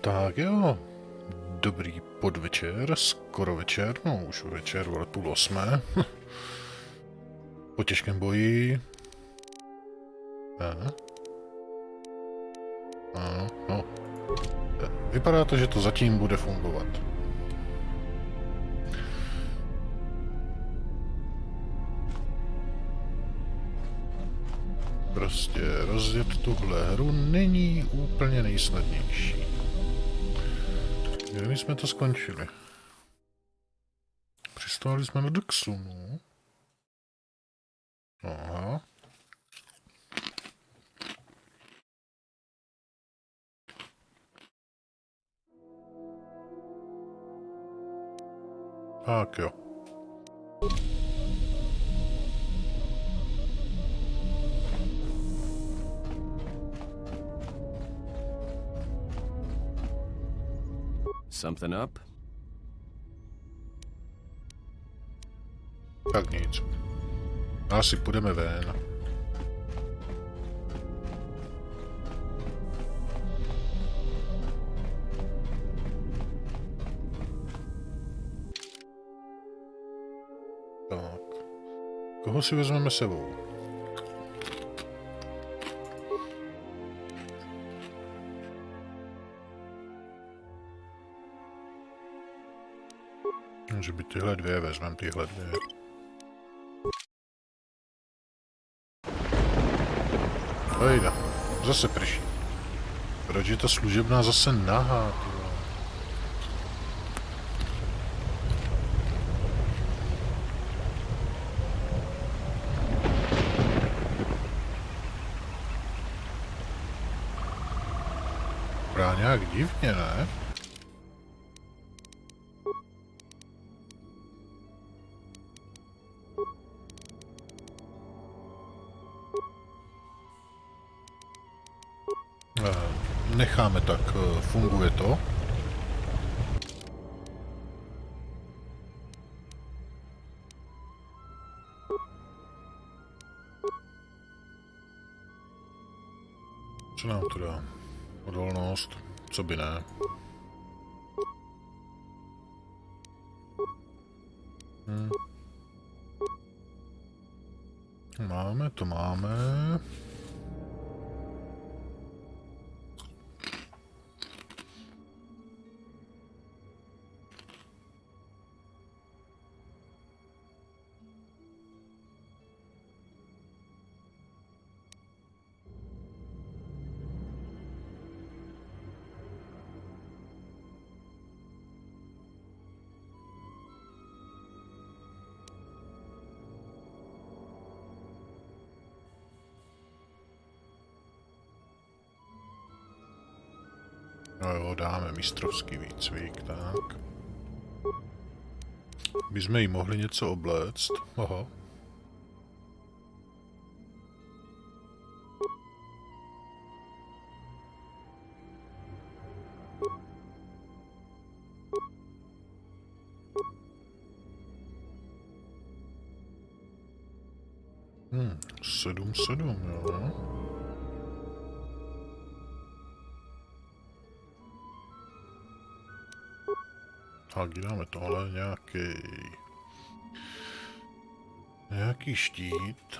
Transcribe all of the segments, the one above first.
Tak jo, dobrý podvečer, skoro večer, no už večer, ale 7:30. Po těžkém boji. No. Vypadá to, že to zatím bude fungovat. Prostě rozjet tuhle hru není úplně nejsnadnější. Kde jsme to skončili? Přistáli jsme na Duxunu. Aha. Tak jo. Something up? Tak nic. Asi půjdeme ven. Tak. Koho si vezmeme sebou? Že by tyhle dvě, vezmeme tyhle dvě. Hejda, zase prší. Proč je ta služebná zase nahá, tyjo? Vypadá nějak divně, ne? Necháme tak, funguje to. Co nám to dá? Odolnost? Co by ne? Máme, to máme. No jo, dáme mistrovský výcvik, tak. Bychom jí mohli něco obléct. Aha. Hm, 7-7, jo. Tak dáme tohle, nějaký štít.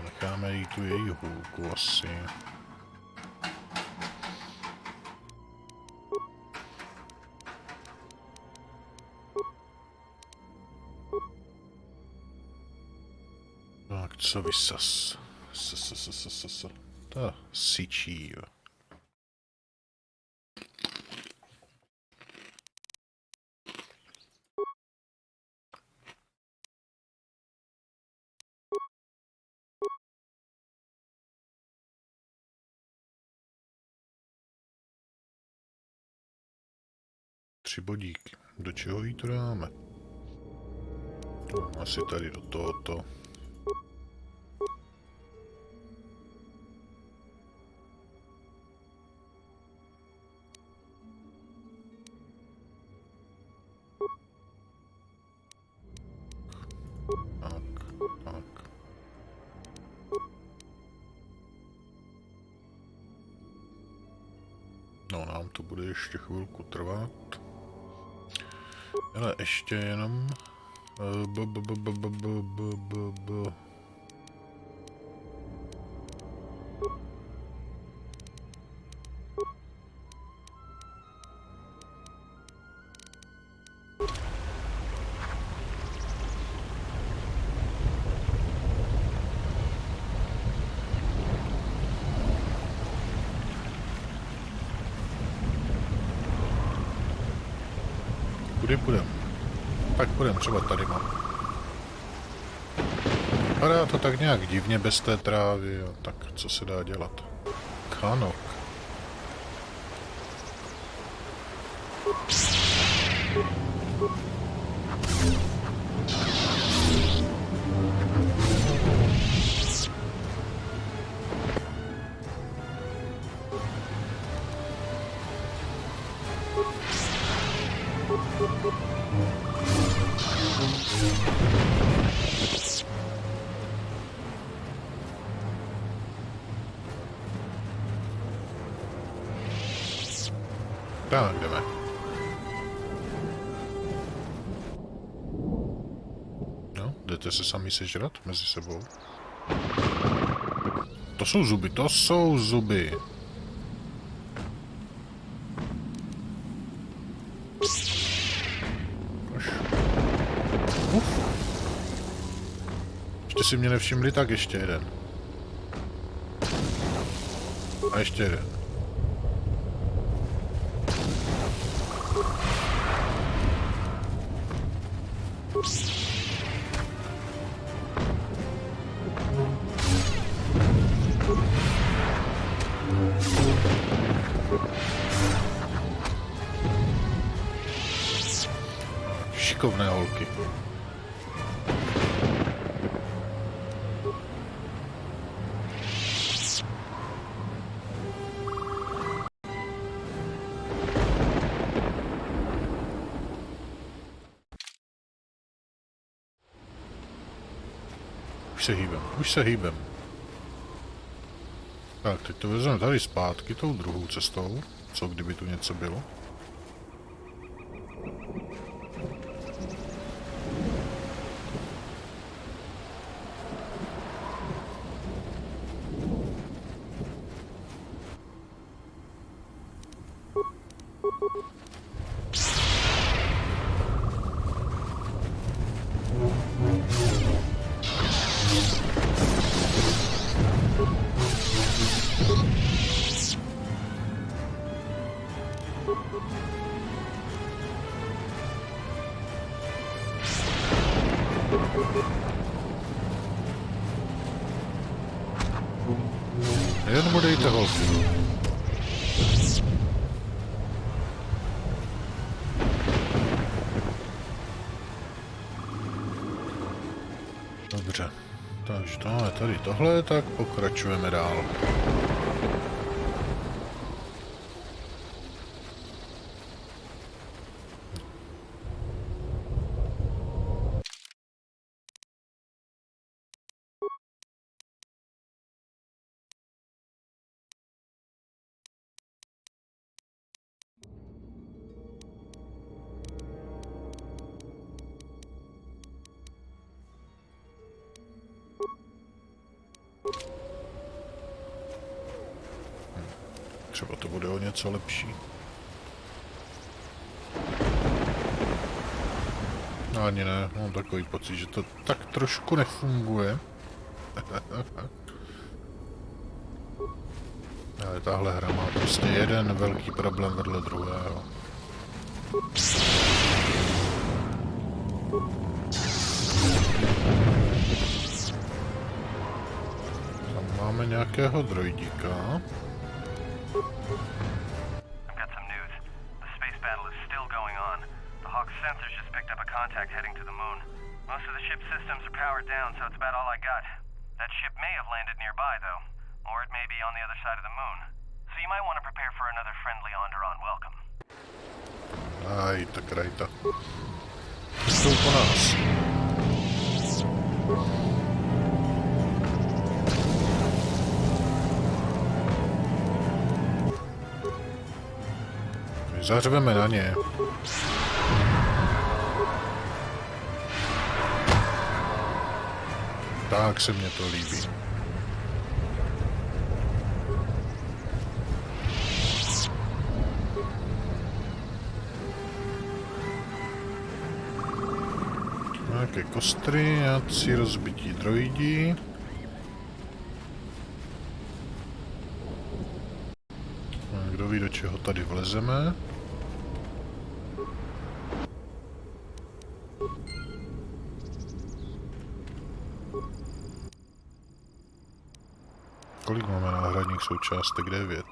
Necháme jí tu její hůlku asi. Tak, co vysas? Ta syčí, jo. Tři bodíky. Do čeho jí to dáme? No, asi tady do tohoto. Tak. No, nám to bude ještě chvilku trvat. Ale ještě jenom... Kudy půjdem? Tak půjdem třeba tady mám. Vypadá to tak nějak divně bez té trávy, a tak co se dá dělat? Kanok. Tak, jdeme. No, jdete se sami sežrat mezi sebou. To jsou zuby, to jsou zuby. Ještě si mě nevšimli, tak ještě jeden. A ještě jeden. Šikovné holky. Už se hýbem. Tak, teď to vezmeme tady zpátky tou druhou cestou. Co kdyby tu něco bylo? Jen mu dejte holky. Dobře. Takže to máme tady tohle, tak pokračujeme dál. Třeba to bude o něco lepší. No ani ne, mám takový pocit, že to tak trošku nefunguje. Ale tahle hra má prostě jeden velký problém vedle druhého. Tam máme nějakého droidíka. Contact heading to the moon. Most of the ship's systems are powered down, so it's about all I got. That ship may have landed nearby, though. Or it may be on the other side of the moon. So you might want to prepare for another friendly Onderon welcome. Ajta krajta. Jsou po nás. Zařveme na ně. Tak se mně to líbí. Nějaké kostry, nějací rozbití droidi. Kdo ví, do čeho tady vlezeme. Kolik máme náhradních součástek? 9.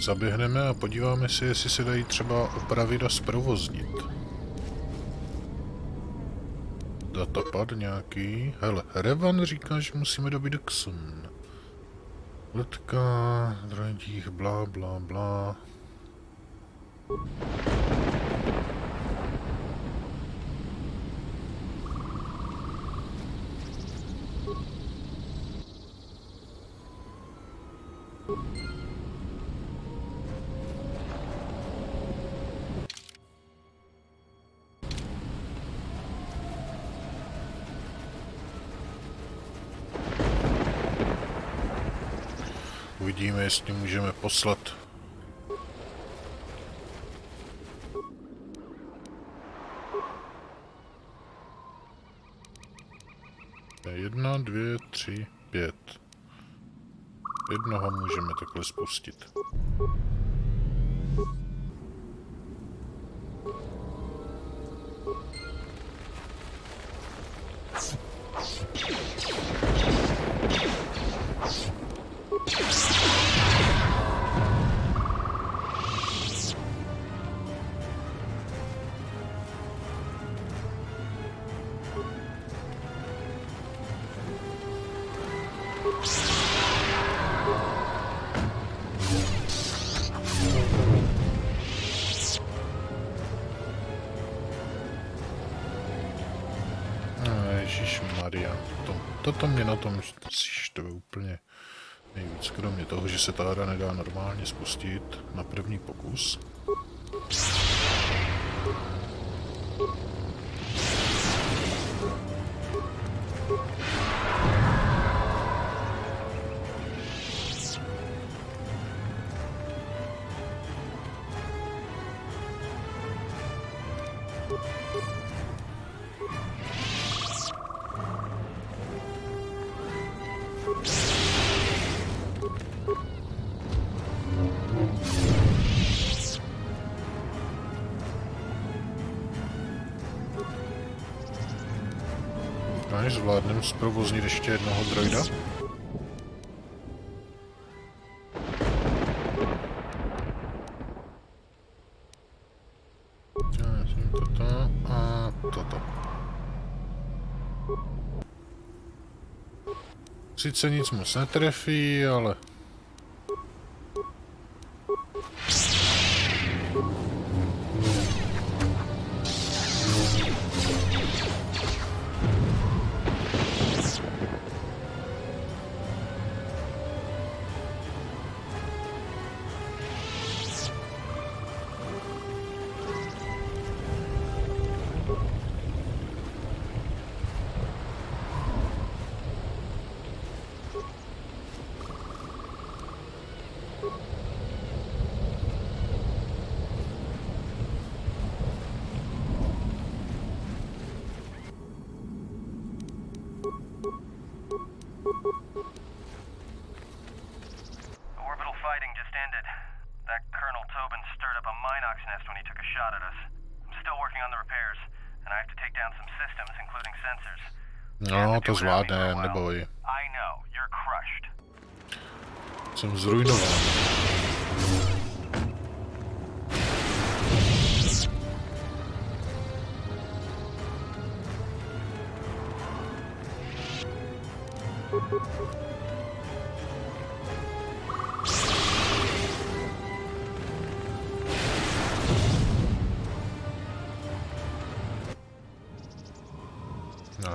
Zaběhneme a podíváme se, jestli se dají třeba opravit a zprovoznit. Datapad nějaký. Hele, Revan říká, že musíme dobít Xun. Letka, droidích, blá, blá, blá. Uvidíme, jestli můžeme poslat. Jedna, 2, 3, 5. Jednoho můžeme takhle spustit. Ježišmarja, toto mě na tom štve úplně nejvíc, kromě toho, že se ta hra nedá normálně spustit na první pokus. Než zvládneme zprovoznit ještě jednoho droida. Toto a toto. Sice nic moc netrefí, ale... ended. That Colonel Tobin stirred up a Minox nest when he took a shot at us. I'm still working on the repairs, and I have to take down some systems, including sensors. No, to zvládne, neboj. I know, you're crushed. Jsem zrujnován.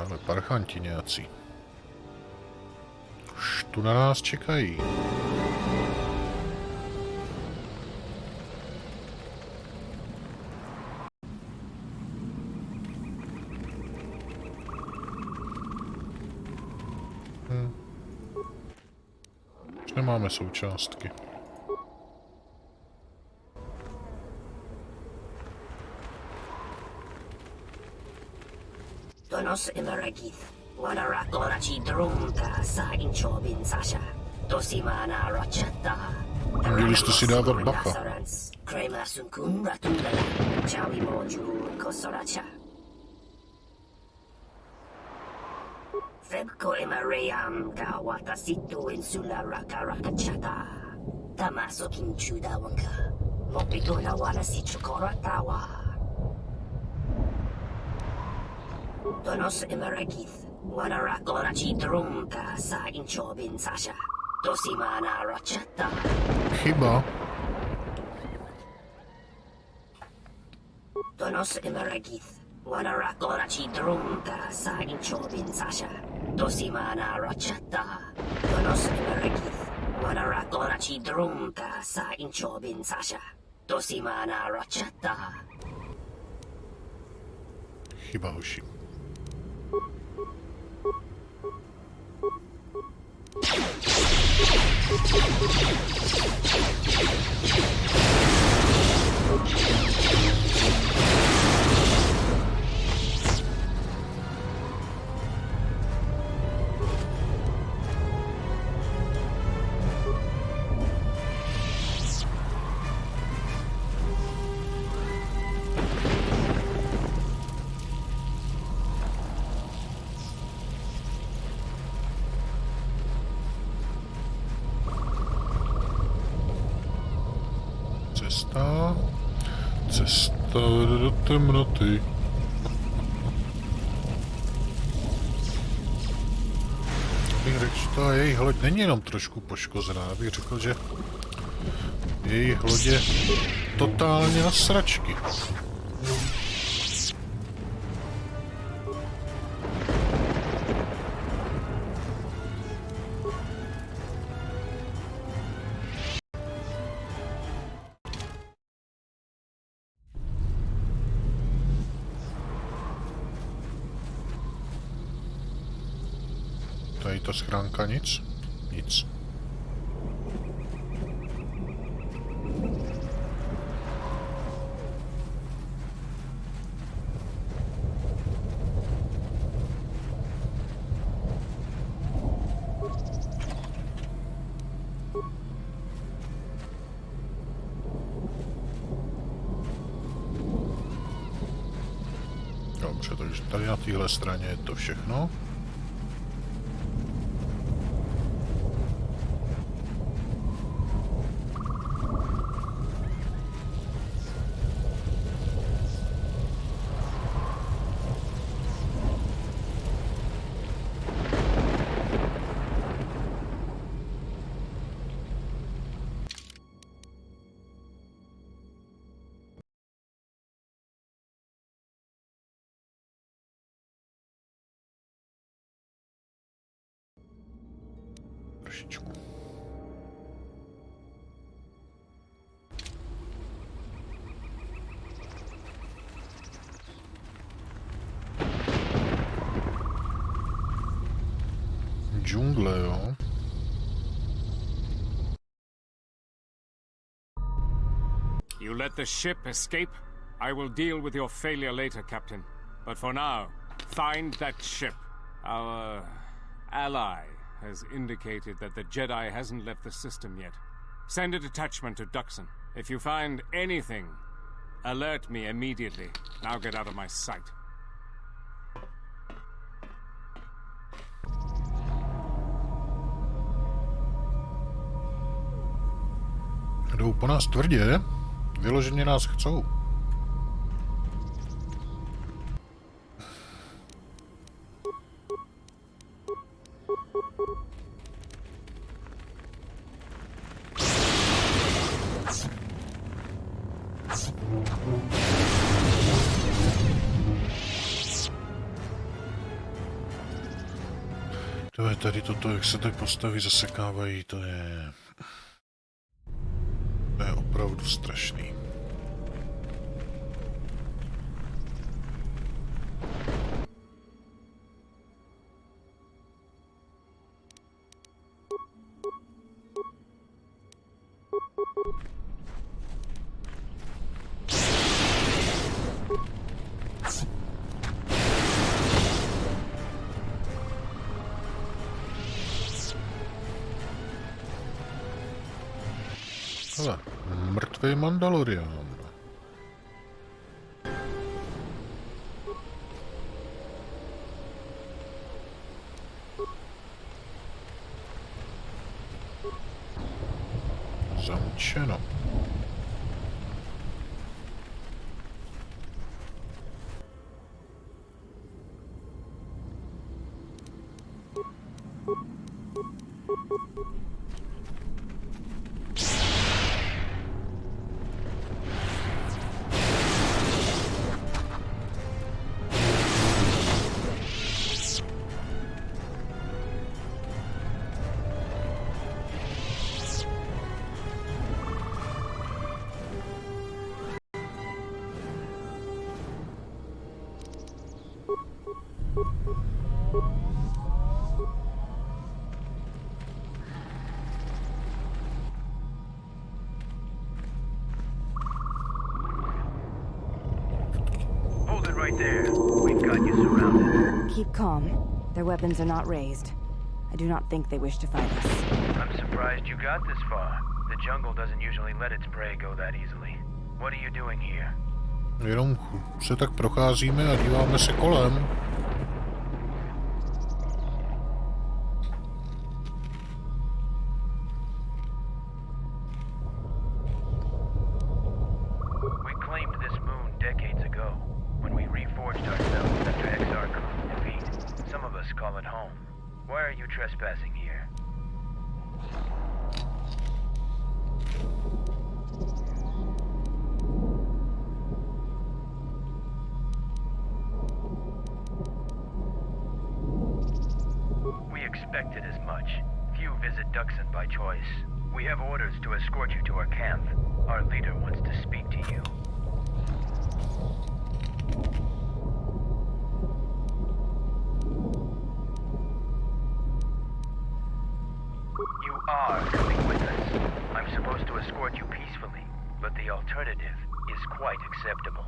Ale parchanti nějací. Už tu na nás čekají. Už nemáme součástky. Tonos Emeragith, Wanara Korachi Drumta, sa Inchobin Sasha, Dosimana Rochata, Měli jste si dávat bacha. Krema Sunkun Ratundala, Chawi Moju Kosoracha. Febko Emarayam Gawata Situ Insula Rakarakachata, Tamaso Kinchuda Wanka, Mopitona Wana Sichukoratawa. Tonos Emeragith, Wanara Korachi Drumta, sa Inchobin Sasha, Dosimana Rochata. Chyba. Tonos Emeragith, Wanara Korachi Drumta, sa Inchobin Sasha, Dosimana Rochata. Tonos Emeragith, Wanara Korachi Drumta, sa Inchobin Sasha, Dosimana Rochata. Chyba, hoši. Cesta vede do temnoty. Bych řekl, že ta jejich loď není jenom trošku poškozená, bych řekl, že jejich loď je totálně na sračky. Tady ta schránka nic? Nic. Dobře, takže tady na téhle straně je to všechno. Trošičku. Džungle, jo. You let the ship escape? I will deal with your failure later, Captain. But for now, find that ship. Our ally has indicated that the Jedi hasn't left the system yet. Send a detachment to Duxon. If you find anything, alert me immediately. Now get out of my sight. Jdou po nás tvrdě. Vyloženě nás chcou. To je tady toto, jak se ty postavy zasekávají, to je opravdu strašný. Hele, mrtvý Mandalorian. Zamčeno. Right there. We've got you surrounded. Keep calm. Their weapons are not raised. I do not think they wish to fight us. I'm surprised you got this far. The jungle doesn't usually let its prey go that easily. What are you doing here? Jenom se tak procházíme a díváme se kolem. Trespassing here. We expected as much. Few visit Duxon by choice. We have orders to escort you to our camp. Our leader wants to speak to you. Are coming with us. I'm supposed to escort you peacefully, but the alternative is quite acceptable.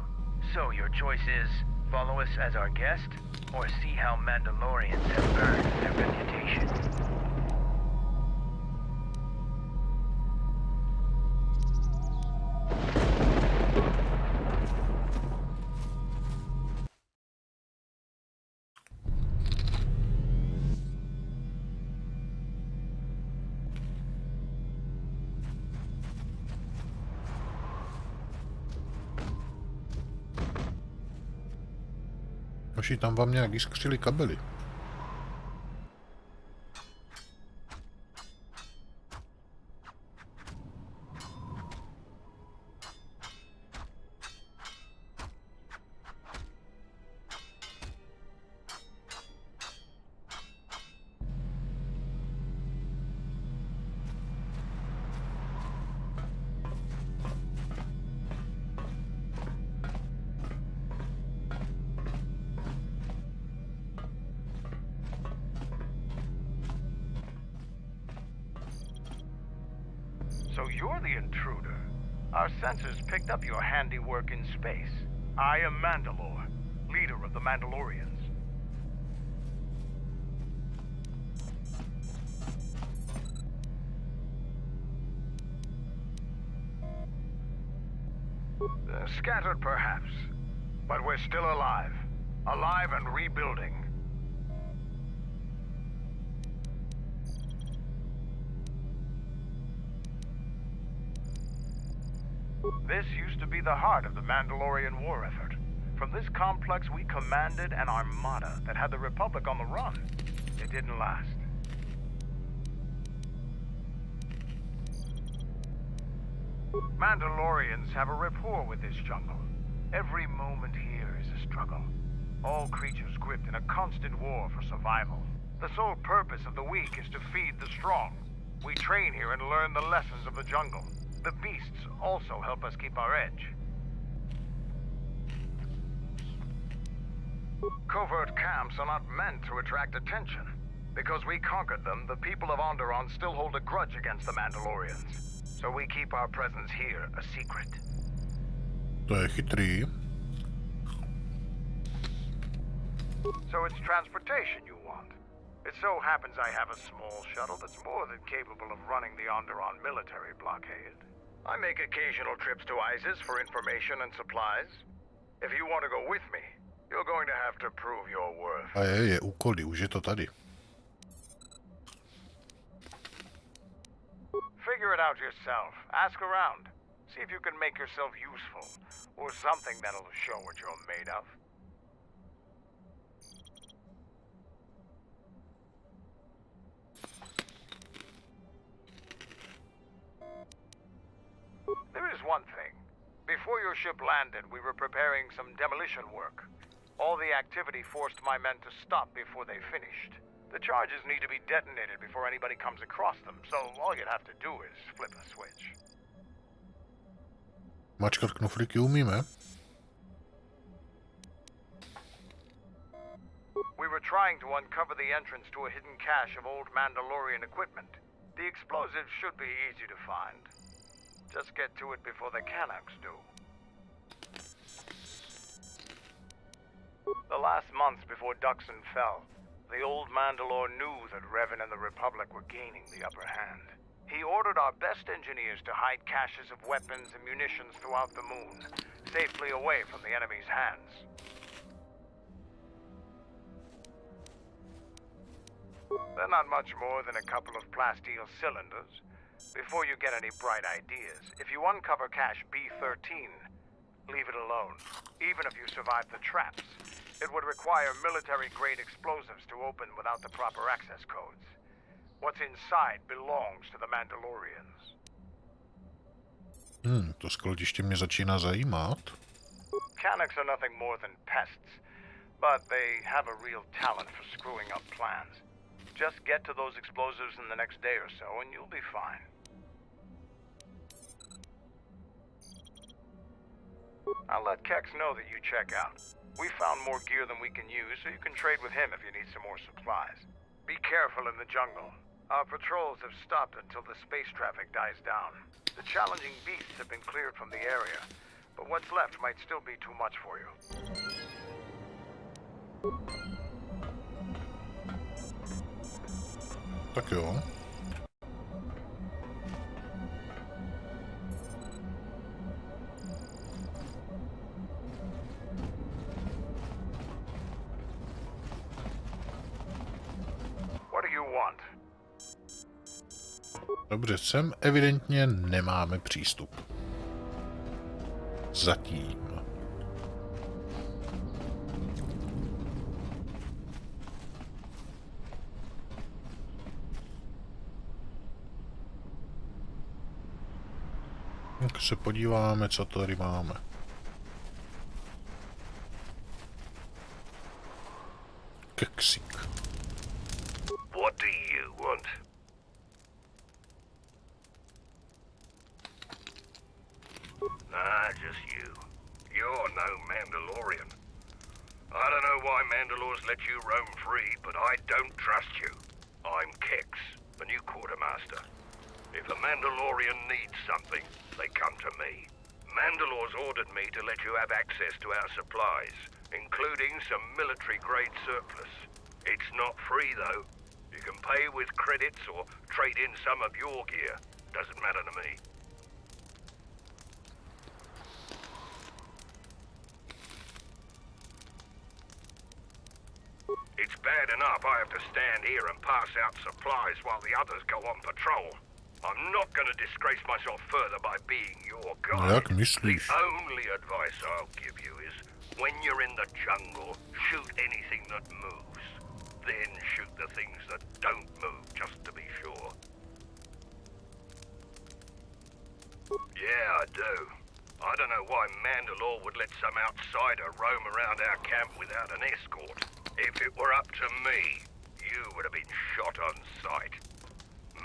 So your choice is follow us as our guest, or see how Mandalorians have earned their reputation. Hoši, tam vám nějak jiskřili kabely. So you're the intruder. Our sensors picked up your handiwork in space. I am Mandalore, leader of the Mandalorians. Scattered, perhaps. But we're still alive. Alive and rebuilding. This used to be the heart of the Mandalorian war effort. From this complex, we commanded an armada that had the Republic on the run. It didn't last. Mandalorians have a rapport with this jungle. Every moment here is a struggle. All creatures gripped in a constant war for survival. The sole purpose of the weak is to feed the strong. We train here and learn the lessons of the jungle. The beasts also help us keep our edge. Covert camps are not meant to attract attention. Because we conquered them, the people of Onderon still hold a grudge against the Mandalorians. So we keep our presence here a secret. To je chytrý. So it's transportation you want. It so happens I have a small shuttle that's more than capable of running the Onderon military blockade. I make occasional trips to ISIS for information and supplies. If you want to go with me, you're going to have to prove your worth. A je úkoly, už je to tady. Figure it out yourself. Ask around. See if you can make yourself useful. Or something that'll show what you're made of. There is one thing. Before your ship landed, we were preparing some demolition work. All the activity forced my men to stop before they finished. The charges need to be detonated before anybody comes across them, so all you'd have to do is flip a switch. Mačkat knoflíky umíme? We were trying to uncover the entrance to a hidden cache of old Mandalorian equipment. The explosives should be easy to find. Just get to it before the Canucks do. The last months before Duxon fell, the old Mandalore knew that Revan and the Republic were gaining the upper hand. He ordered our best engineers to hide caches of weapons and munitions throughout the moon, safely away from the enemy's hands. They're not much more than a couple of plasteel cylinders. Before you get any bright ideas, if you uncover cache B-13, leave it alone. Even if you survive the traps, it would require military-grade explosives to open without the proper access codes. What's inside belongs to the Mandalorians. To skladiště mě začíná zajímat. Canucks are nothing more than pests, but they have a real talent for screwing up plans. Just get to those explosives in the next day or so, and you'll be fine. I'll let Kex know that you check out. We found more gear than we can use, so you can trade with him if you need some more supplies. Be careful in the jungle. Our patrols have stopped until the space traffic dies down. The challenging beasts have been cleared from the area, but what's left might still be too much for you. Tak jo. Dobře, sem evidentně nemáme přístup. Zatím. Tak se podíváme, co tady máme. Keksík. What do you want? Just you. You're no Mandalorian. I don't know why Mandalores let you roam free, but I don't trust you. I'm Kex, the new quartermaster. If a Mandalorian needs something, they come to me. Mandalore's ordered me to let you have access to our supplies, including some military-grade surplus. It's not free, though. You can pay with credits or trade in some of your gear. Doesn't matter to me. bad enough I have to stand here and pass out supplies while the others go on patrol. I'm not going to disgrace myself further by being your guide. Jak myślisz? The only advice I'll give you is, when you're in the jungle, shoot anything that moves. Then shoot the things that don't move, just to be sure. Yeah, I do. I don't know why Mandalore would let some outsider roam around our camp without an escort. If it were up to me, you would have been shot on sight.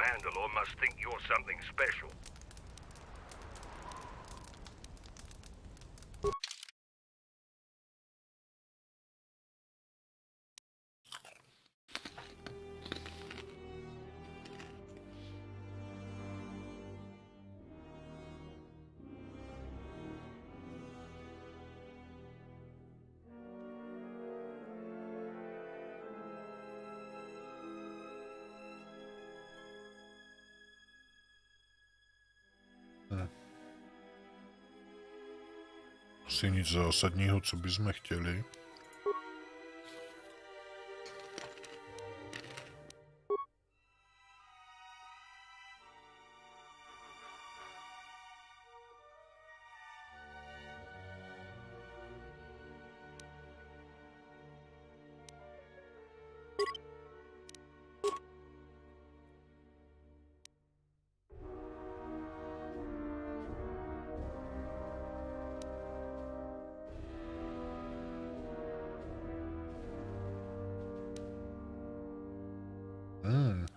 Mandalore must think you're something special. Asi nic zásadního, co bychom chtěli.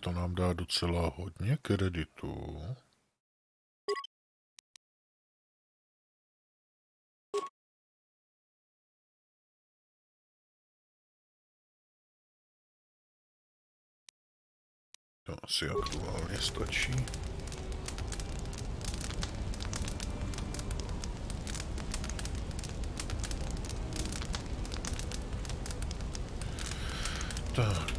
To nám dá docela hodně kreditů. To asi aktuálně stačí. Tak.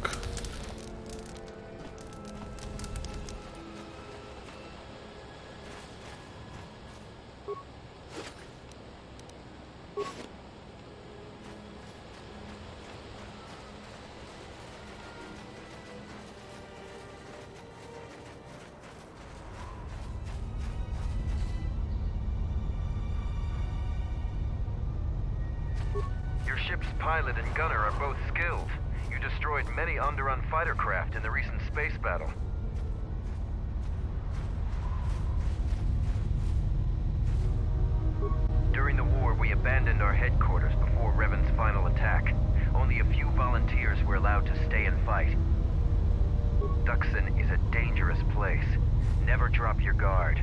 Your ship's pilot and gunner are both skilled. You destroyed many Onderon fighter craft in the recent space battle. During the war, we abandoned our headquarters before Revan's final attack. Only a few volunteers were allowed to stay and fight. Duxon is a dangerous place. Never drop your guard.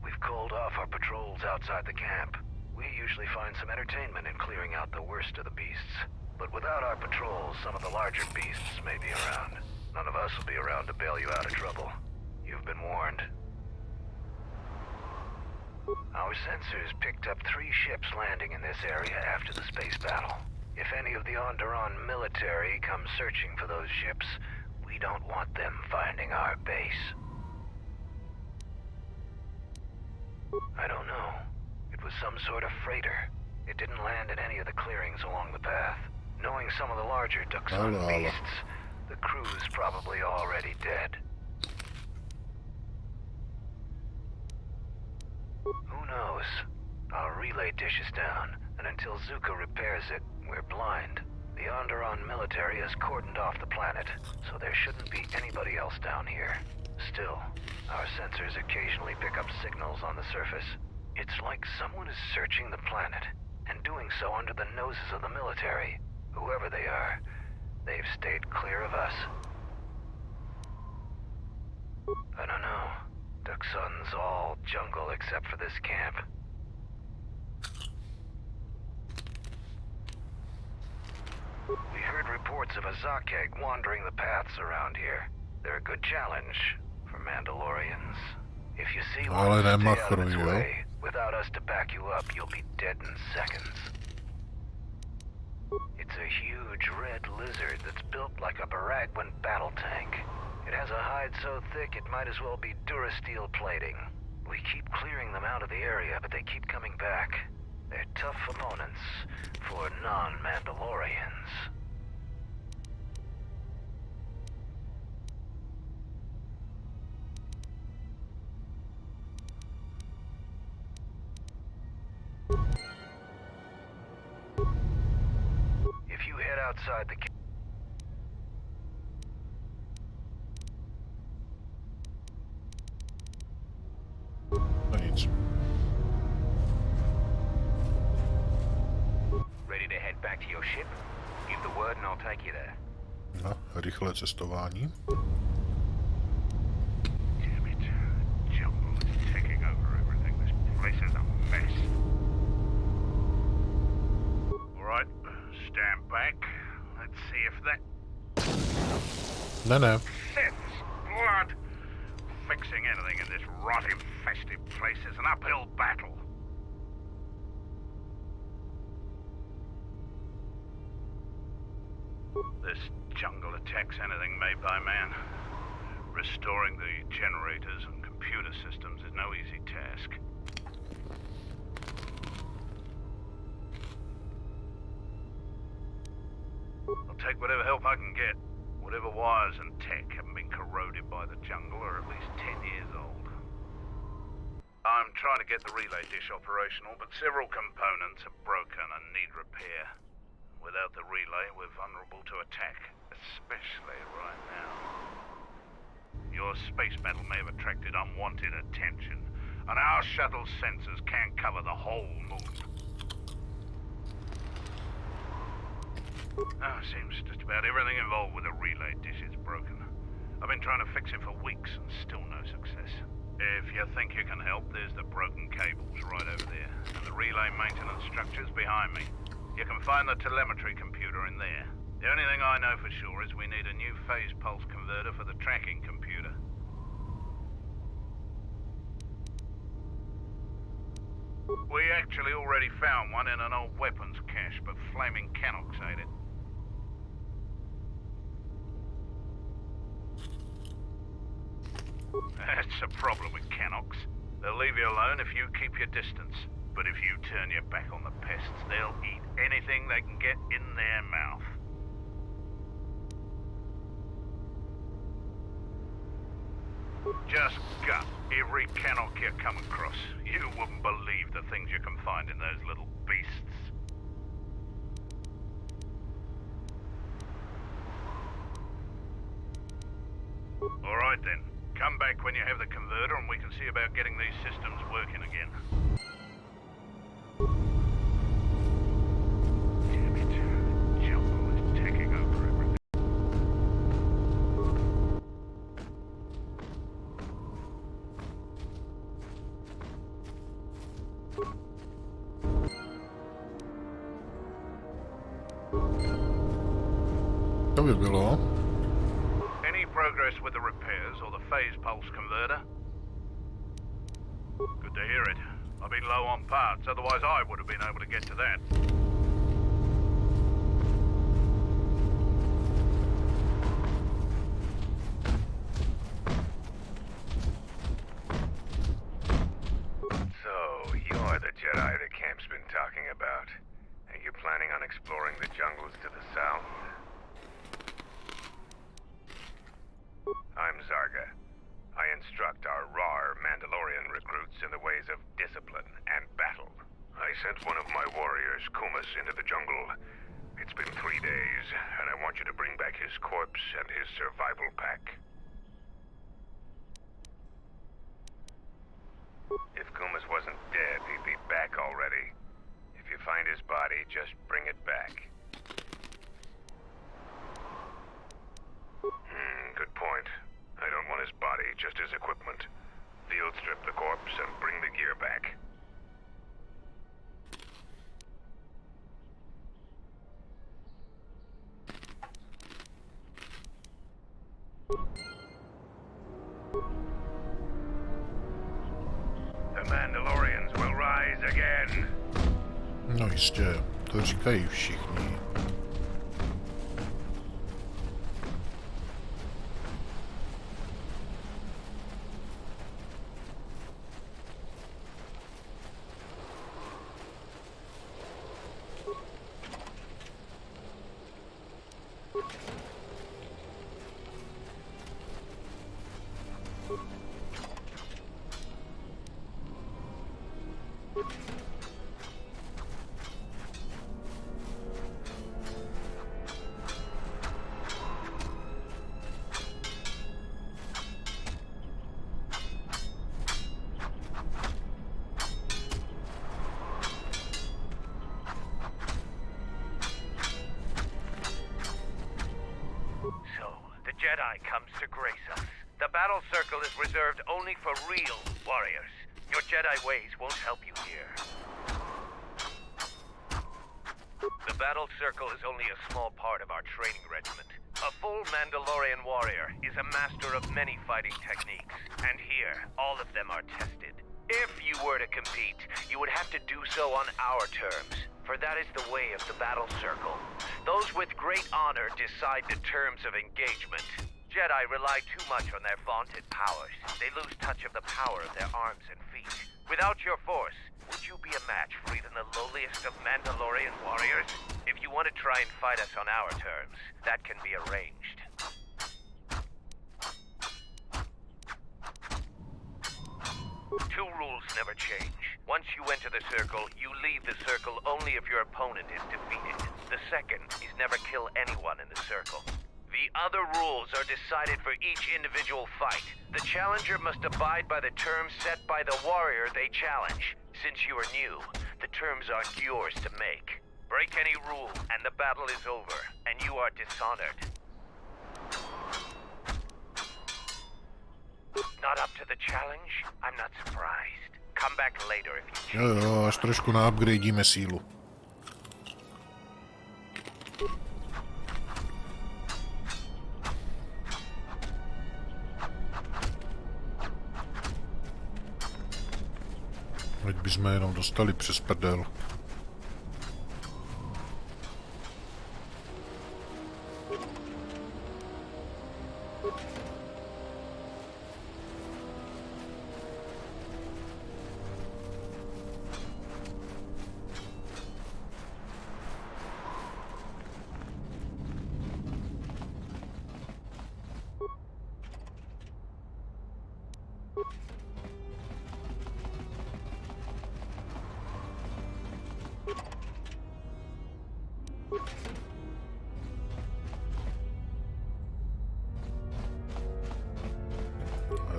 We've called off our patrols outside the camp. We usually find some entertainment in clearing out the worst of the beasts. But without our patrols, some of the larger beasts may be around. None of us will be around to bail you out of trouble. You've been warned. Our sensors picked up 3 ships landing in this area after the space battle. If any of the Onderon military come searching for those ships, we don't want them finding our base. I don't know. It was some sort of freighter. It didn't land in any of the clearings along the path. Knowing some of the larger Duxon beasts, the crew's probably already dead. Who knows? Our relay dish is down, and until Zuko repairs it, we're blind. The Onderon military has cordoned off the planet, so there shouldn't be anybody else down here. Still, our sensors occasionally pick up signals on the surface. It's like someone is searching the planet, and doing so under the noses of the military. Whoever they are, they've stayed clear of us. I don't know. Duxon's all jungle except for this camp. We heard reports of a Zakeg wandering the paths around here. They're a good challenge for Mandalorians. If you see one, stay out of its way. Without us to back you up, you'll be dead in seconds. It's a huge red lizard that's built like a Baragwin battle tank. It has a hide so thick it might as well be Durasteel plating. We keep clearing them out of the area, but they keep coming back. They're tough opponents for non-Mandalorians. If you head outside the No nic. Ready to head back to your ship? Give the word and I'll take you there. No, rychlé cestování. Damn it. Jungle is taking over everything. This place is a mess. Alright, stand back. Let's see if that Ne. sits blood. Fixing anything in this rot-infested place is an uphill battle. This jungle attacks anything made by man. Restoring the generators and computer systems is no easy task. I'll take whatever help I can get. Whatever wires and tech haven't been corroded by the jungle are at least 10 years old. I'm trying to get the relay dish operational, but several components are broken and need repair. Without the relay, we're vulnerable to attack, especially right now. Your space battle may have attracted unwanted attention, and our shuttle sensors can't cover the whole moon. Seems just about everything involved with the relay dish is broken. I've been trying to fix it for weeks and still no success. If you think you can help, there's the broken cables right over there, and the relay maintenance structure's behind me. You can find the telemetry computer in there. The only thing I know for sure is we need a new phase pulse converter for the tracking computer. We actually already found one in an old weapons cache, but flaming Canox ate it. That's a problem with Canox. They'll leave you alone if you keep your distance. But if you turn your back on the pests, they'll eat anything they can get in their mouth. Just gut every Canox you come across. You wouldn't believe the things you can find in those little beasts. All right then. Come back when you have the converter and we can see about getting these systems working again. Damn it. Jungle is taking over everything. To by bylo. Any progress with the repairs or the phase pulse converter? Good to hear it. I've been low on parts, otherwise I would have been able to get to that. So, you're the Jedi the camp's been talking about. Are you planning on exploring the jungles to the south? I'm Zarga. I instruct our raw Mandalorian recruits in the ways of discipline and battle. I sent one of my warriors, Kumas, into the jungle. It's been 3 days, and I want you to bring back his corpse and his survival pack. If Kumas wasn't dead, he'd be back already. If you find his body, just bring it back. Good point. I don't want his body, just his equipment. Field strip the corpse and bring the gear back. The Mandalorians will rise again. No jistě, to říkají všichni. comes to grace us. The battle circle is reserved only for real warriors. Your Jedi ways won't help you here. The battle circle is only a small part of our training regiment. A full Mandalorian warrior is a master of many fighting techniques, and here, all of them are tested. If you were to compete, you would have to do so on our terms, for that is the way of the battle circle. Those with great honor decide the terms of engagement. Jedi rely too much on their vaunted powers. They lose touch of the power of their arms and feet. Without your force, would you be a match for even the lowliest of Mandalorian warriors? If you want to try and fight us on our terms, that can be arranged. Two rules never change. Once you enter the circle, you leave the circle only if your opponent is defeated. The second is never kill anyone in the circle. The other rules are decided for each individual fight. The challenger must abide by the terms set by the warrior they challenge. Since you are new, the terms aren't yours to make. Break any rule, and the battle is over, and you are dishonored. Not up to the challenge? I'm not surprised. Come back later if you choose. Jo, až trošku naupgradíme sílu. Ať bychom jenom dostali přes prdel.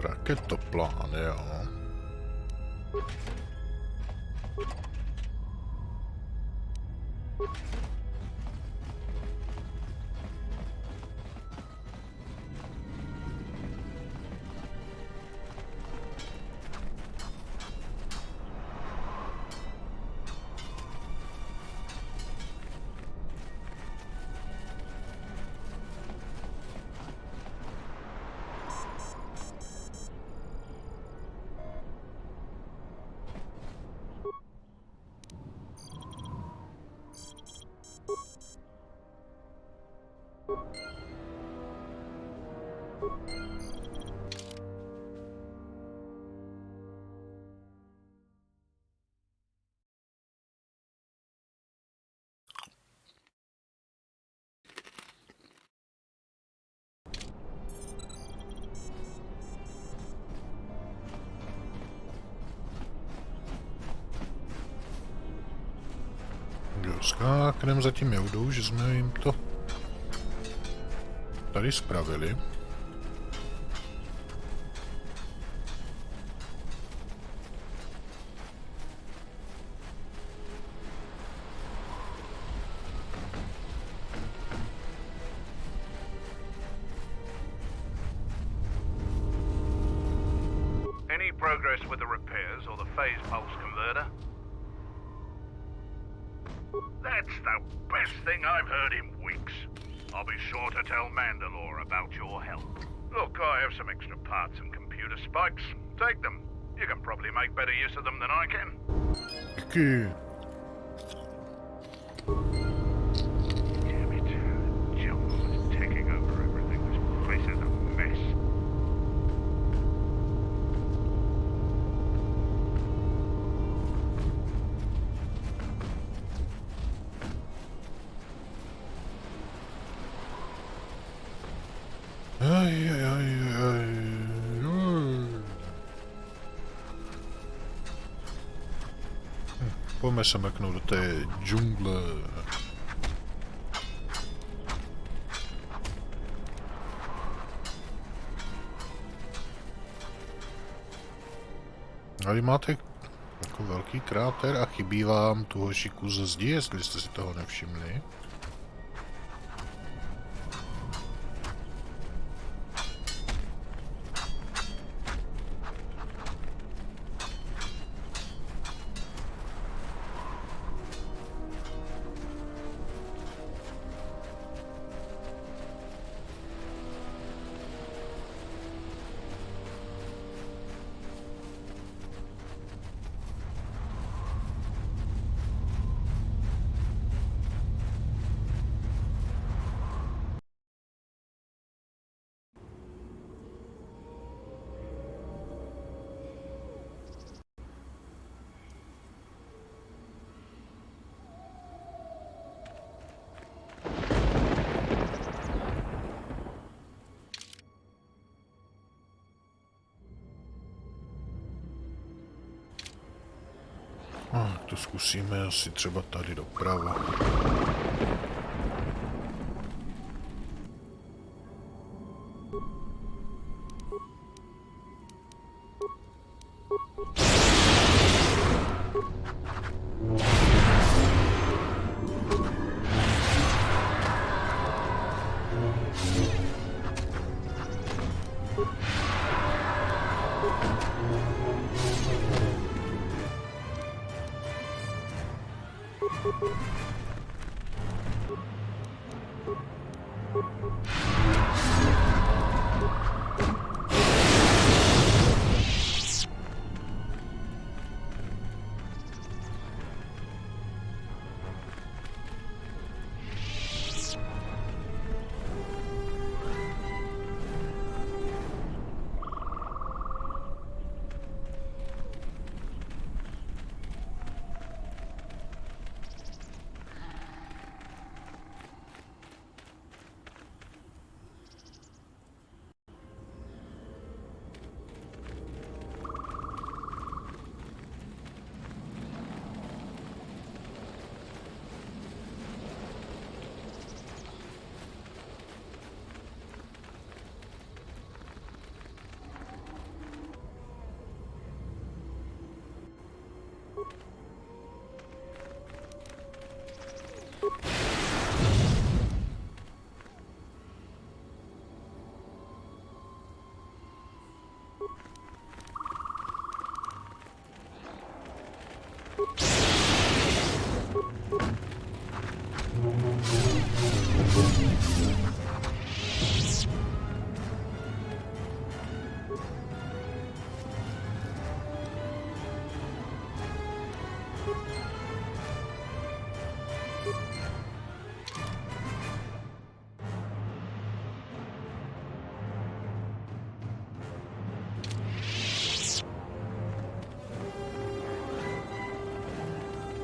Raketoplán, jo. Skáknem zatím joudou, že jsme jim to tady spravili. Any progress with the repairs or the phase pulse converter? That's the best thing I've heard in weeks. I'll be sure to tell Mandalore about your help. Look, I have some extra parts and computer spikes. Take them. You can probably make better use of them than I can. Díky. Damn it. Jungle is taking over everything. This place is a mess. Pojďme se mrknout do té džungle. Tady máte jako velký kráter a chybí vám tu hoši kus zdi, jestli jste si toho nevšimli. To zkusíme asi třeba tady doprava.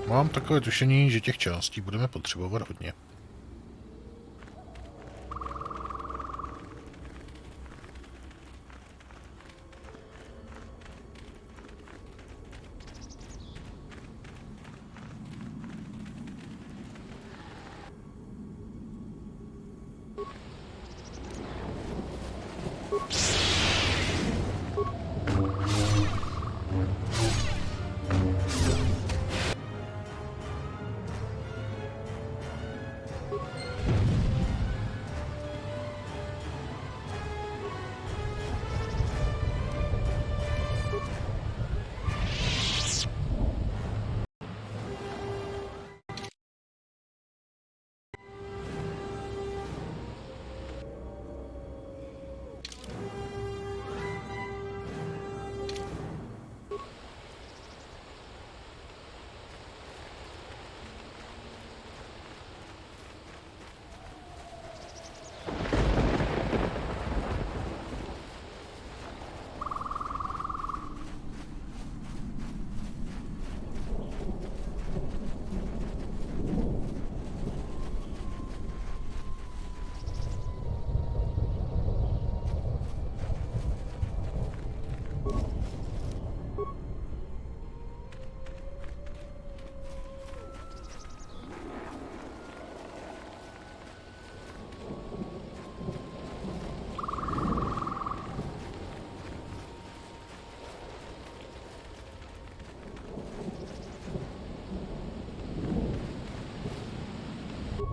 Mám takové tušení, že těch částí budeme potřebovat hodně.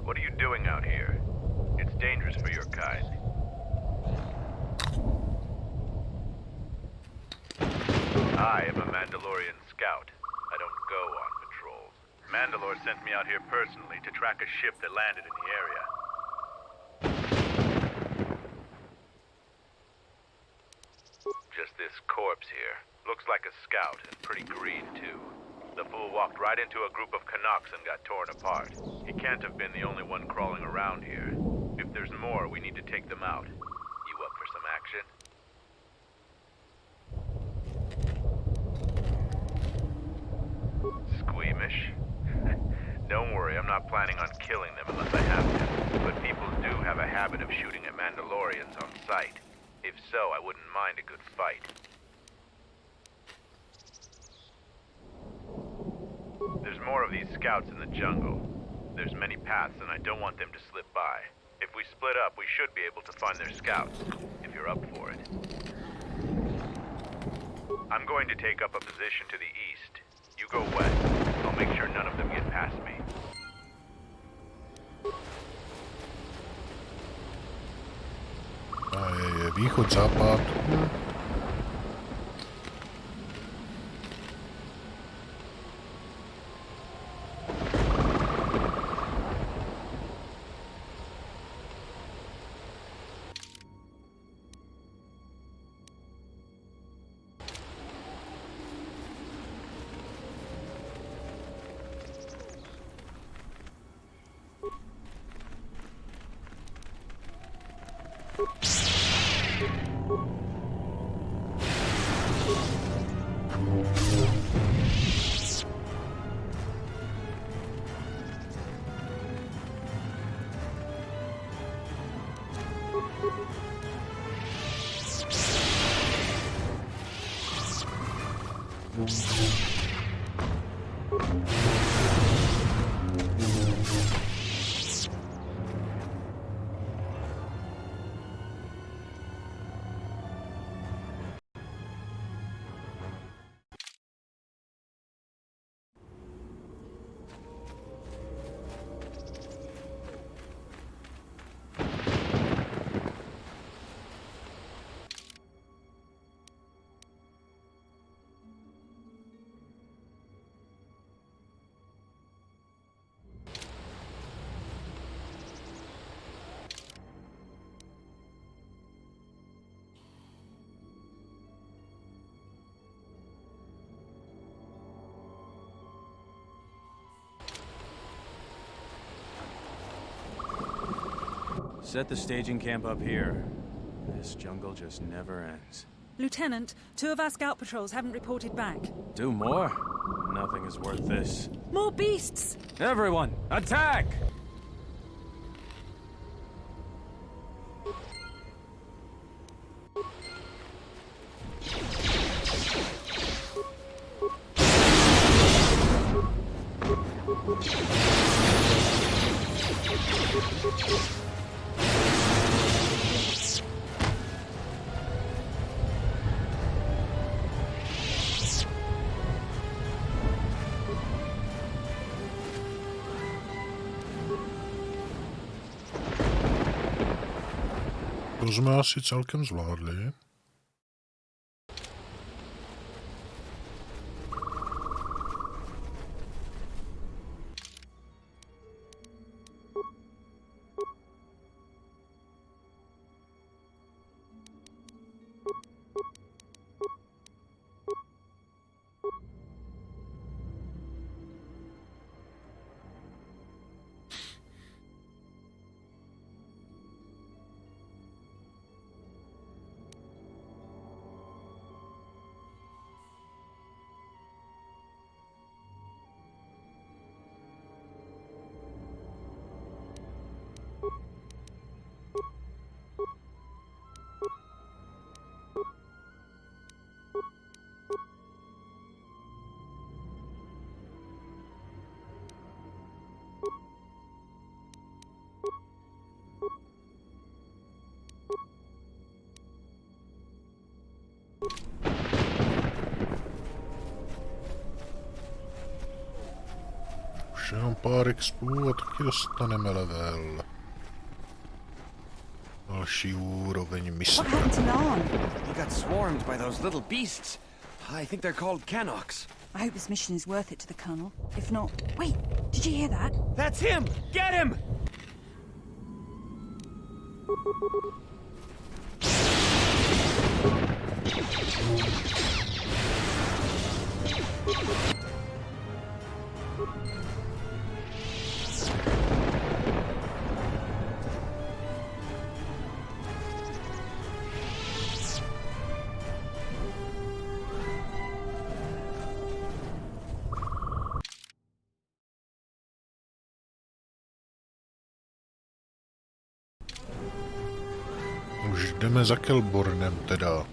What are you doing out here? It's dangerous for your kind. I am a Mandalorian scout. I don't go on patrols. Mandalore sent me out here personally to track a ship that landed in the area. Just this corpse here. Looks like a scout, and pretty green too. The fool walked right into a group of Canucks and got torn apart. He can't have been the only one crawling around here. If there's more, we need to take them out. You up for some action? Squeamish? Don't worry, I'm not planning on killing them unless I have to. But people do have a habit of shooting at Mandalorians on sight. If so, I wouldn't mind a good fight. more of these scouts in the jungle. There's many paths and I don't want them to slip by. If we split up, we should be able to find their scouts, if you're up for it. I'm going to take up a position to the east. You go west. I'll make sure none of them get past me. A je východ, západ. Set the staging camp up here. This jungle just never ends. Lieutenant, 2 of our scout patrols haven't reported back. 2 more? Nothing is worth this. More beasts! Everyone, attack! To jsme asi celkem zvládli. Už jenom pár expů a taky dostaneme level. Další úroveň mistra. What happened to Narn? He got swarmed by those little beasts. I think they're called Canox. I hope this mission is worth it to the Colonel. If not... Wait, did you hear that? That's him! Get him! Už jdeme za Kelbornem teda.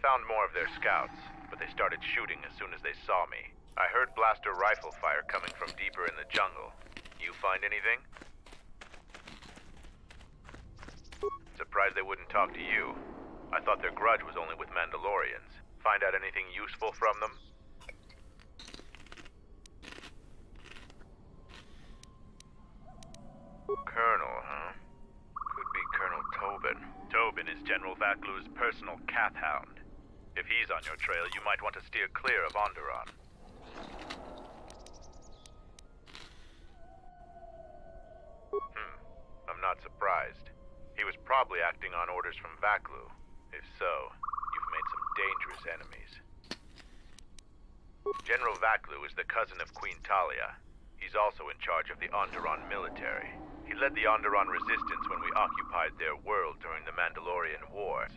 found more of their scouts, but they started shooting as soon as they saw me. I heard blaster rifle fire coming from deeper in the jungle. You find anything? Surprised they wouldn't talk to you. I thought their grudge was only with Mandalorians. Find out anything useful from them? Colonel, huh? Could be Colonel Tobin. Tobin is General Vaklu's personal cath hound. If he's on your trail, you might want to steer clear of Onderon. I'm not surprised. He was probably acting on orders from Vaklu. If so, you've made some dangerous enemies. General Vaklu is the cousin of Queen Talia. He's also in charge of the Onderon military. He led the Onderon resistance when we occupied their world during the Mandalorian Wars.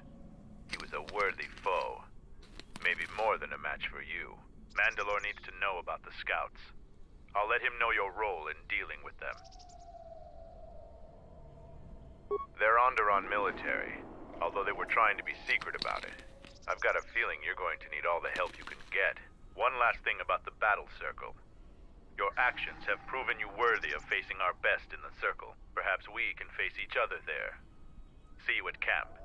He was a worthy foe. Maybe more than a match for you. Mandalore needs to know about the scouts. I'll let him know your role in dealing with them. They're Onderon military, although they were trying to be secret about it. I've got a feeling you're going to need all the help you can get. One last thing about the battle circle. Your actions have proven you worthy of facing our best in the circle. Perhaps we can face each other there. See you at camp.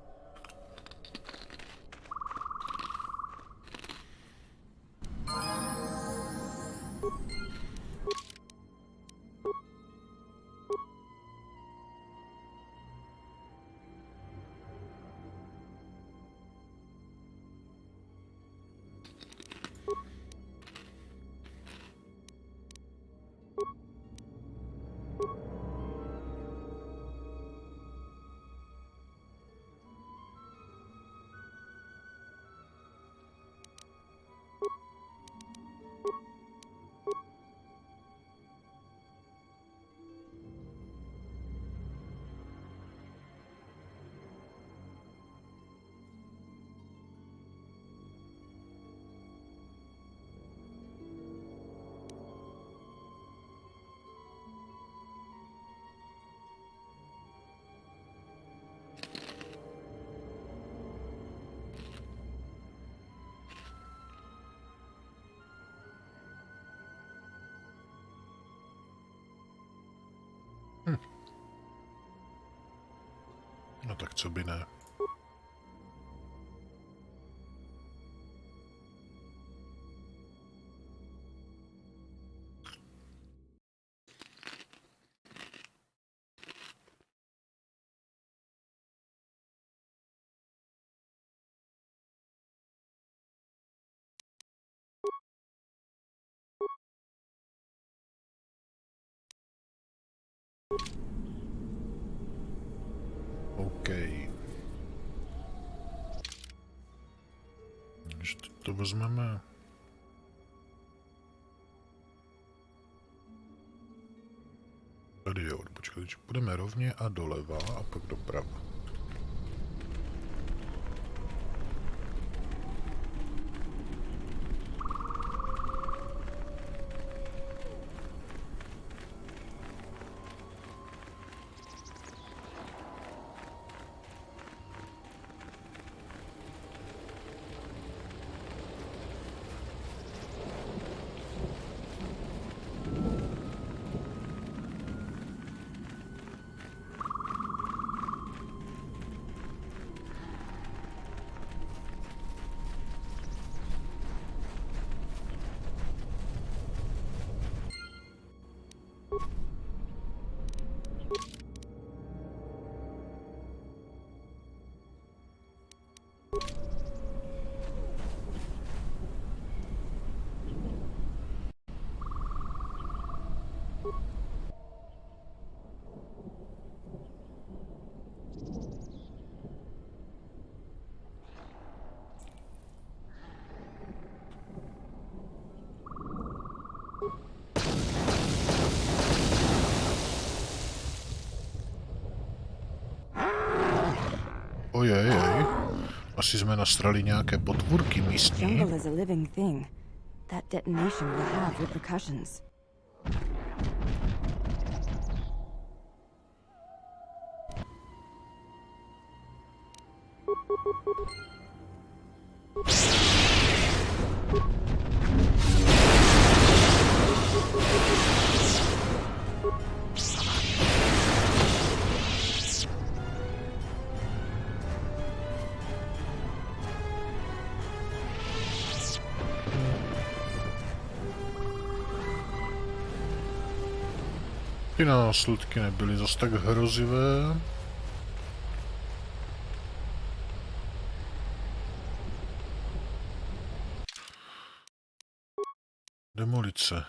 No tak co by ne. OK. Takže to vezmeme. Tady jo, počkej, půjdeme rovně a doleva a pak doprava. Ojej, asi jsme nastrali nějaké potvůrky místní. Jungle is a living thing. That detonation will have repercussions. Ty následky nebyly zas tak hrozivé. Demolice.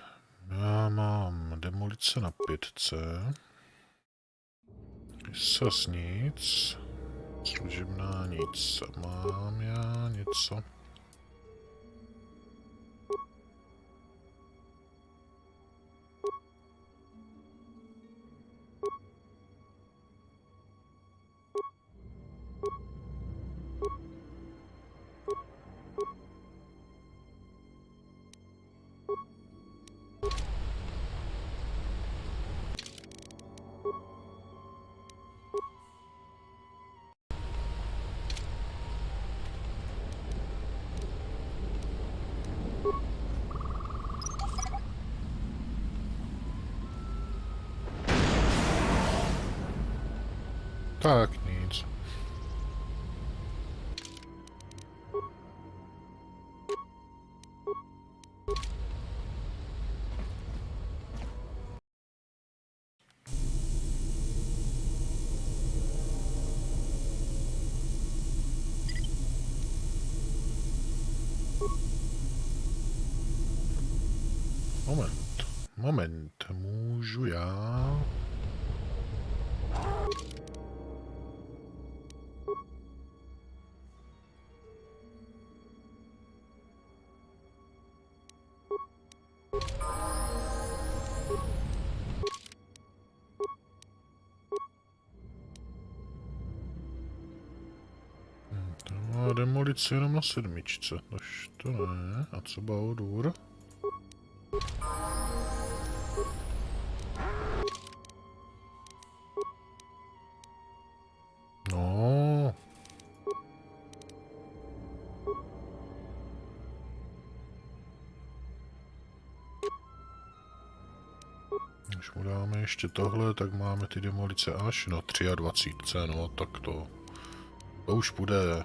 Já mám demolice na 5. Sas nic. Služebná nic. Mám já něco? Tak nic. Moment, můžu já? To má demolice jenom na 7, tož to ne. A co Baudur? No. Když mu dáme ještě tohle, tak máme ty demolice až na 23, no tak to už půjde.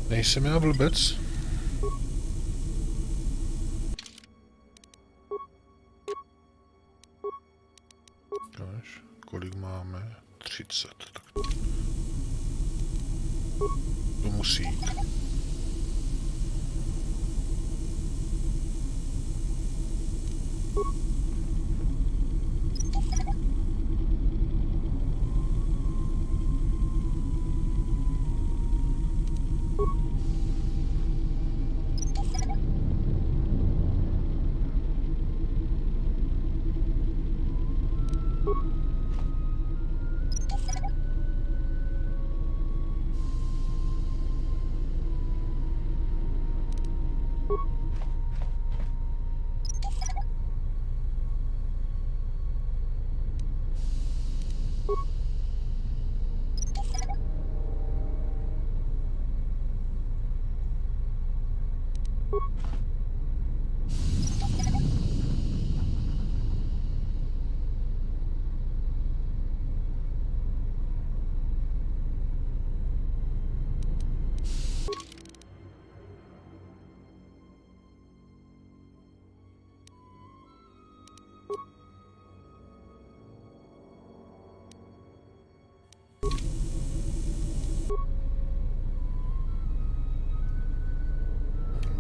Nejsem já blbec? Kolik máme? 30. Tak to musí jít.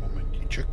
Momentíček.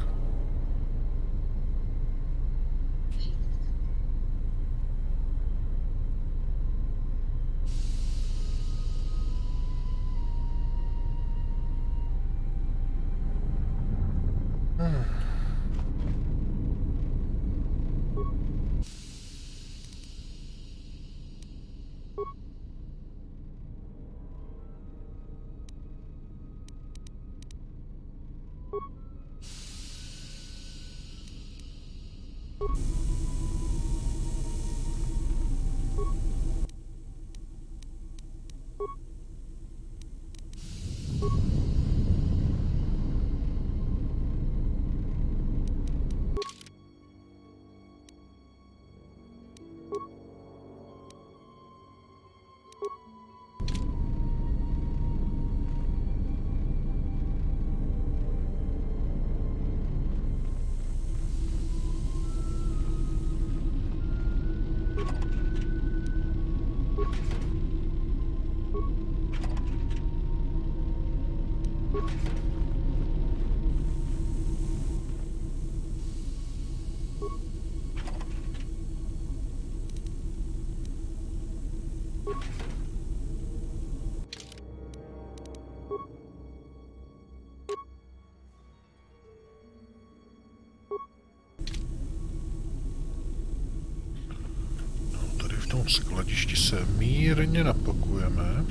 Skladišti se mírně napakujeme.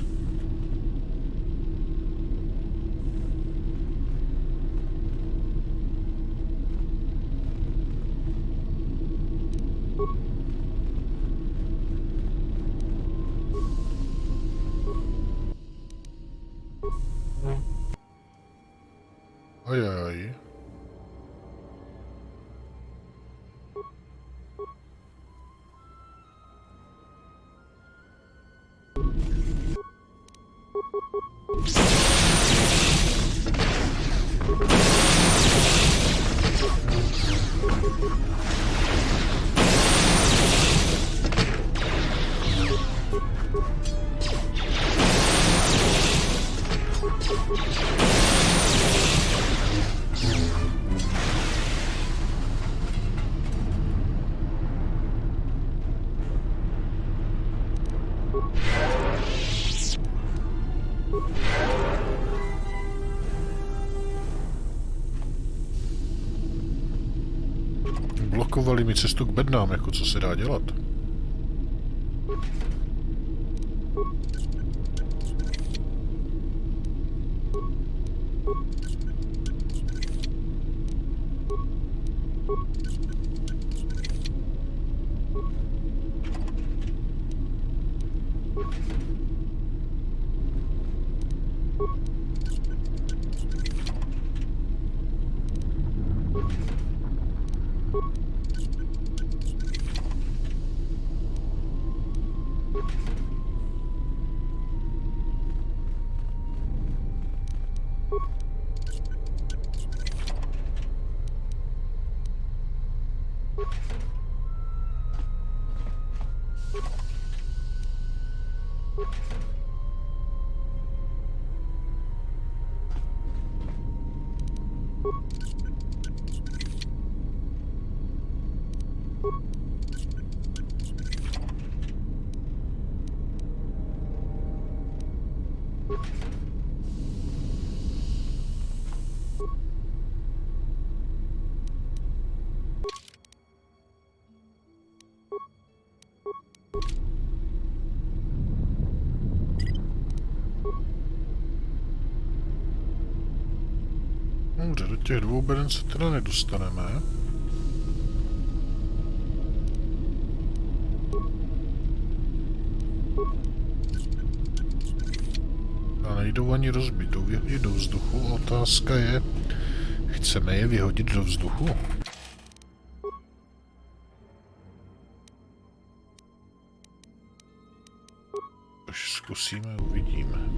Ajajaj. Blokovali mi cestu k bednám, jako co se dá dělat. Dobře, do těch dvou beden se teda nedostaneme. A nejdou ani rozbít, jdou vyhodit do vzduchu. Otázka je, chceme je vyhodit do vzduchu? Až zkusíme, uvidíme.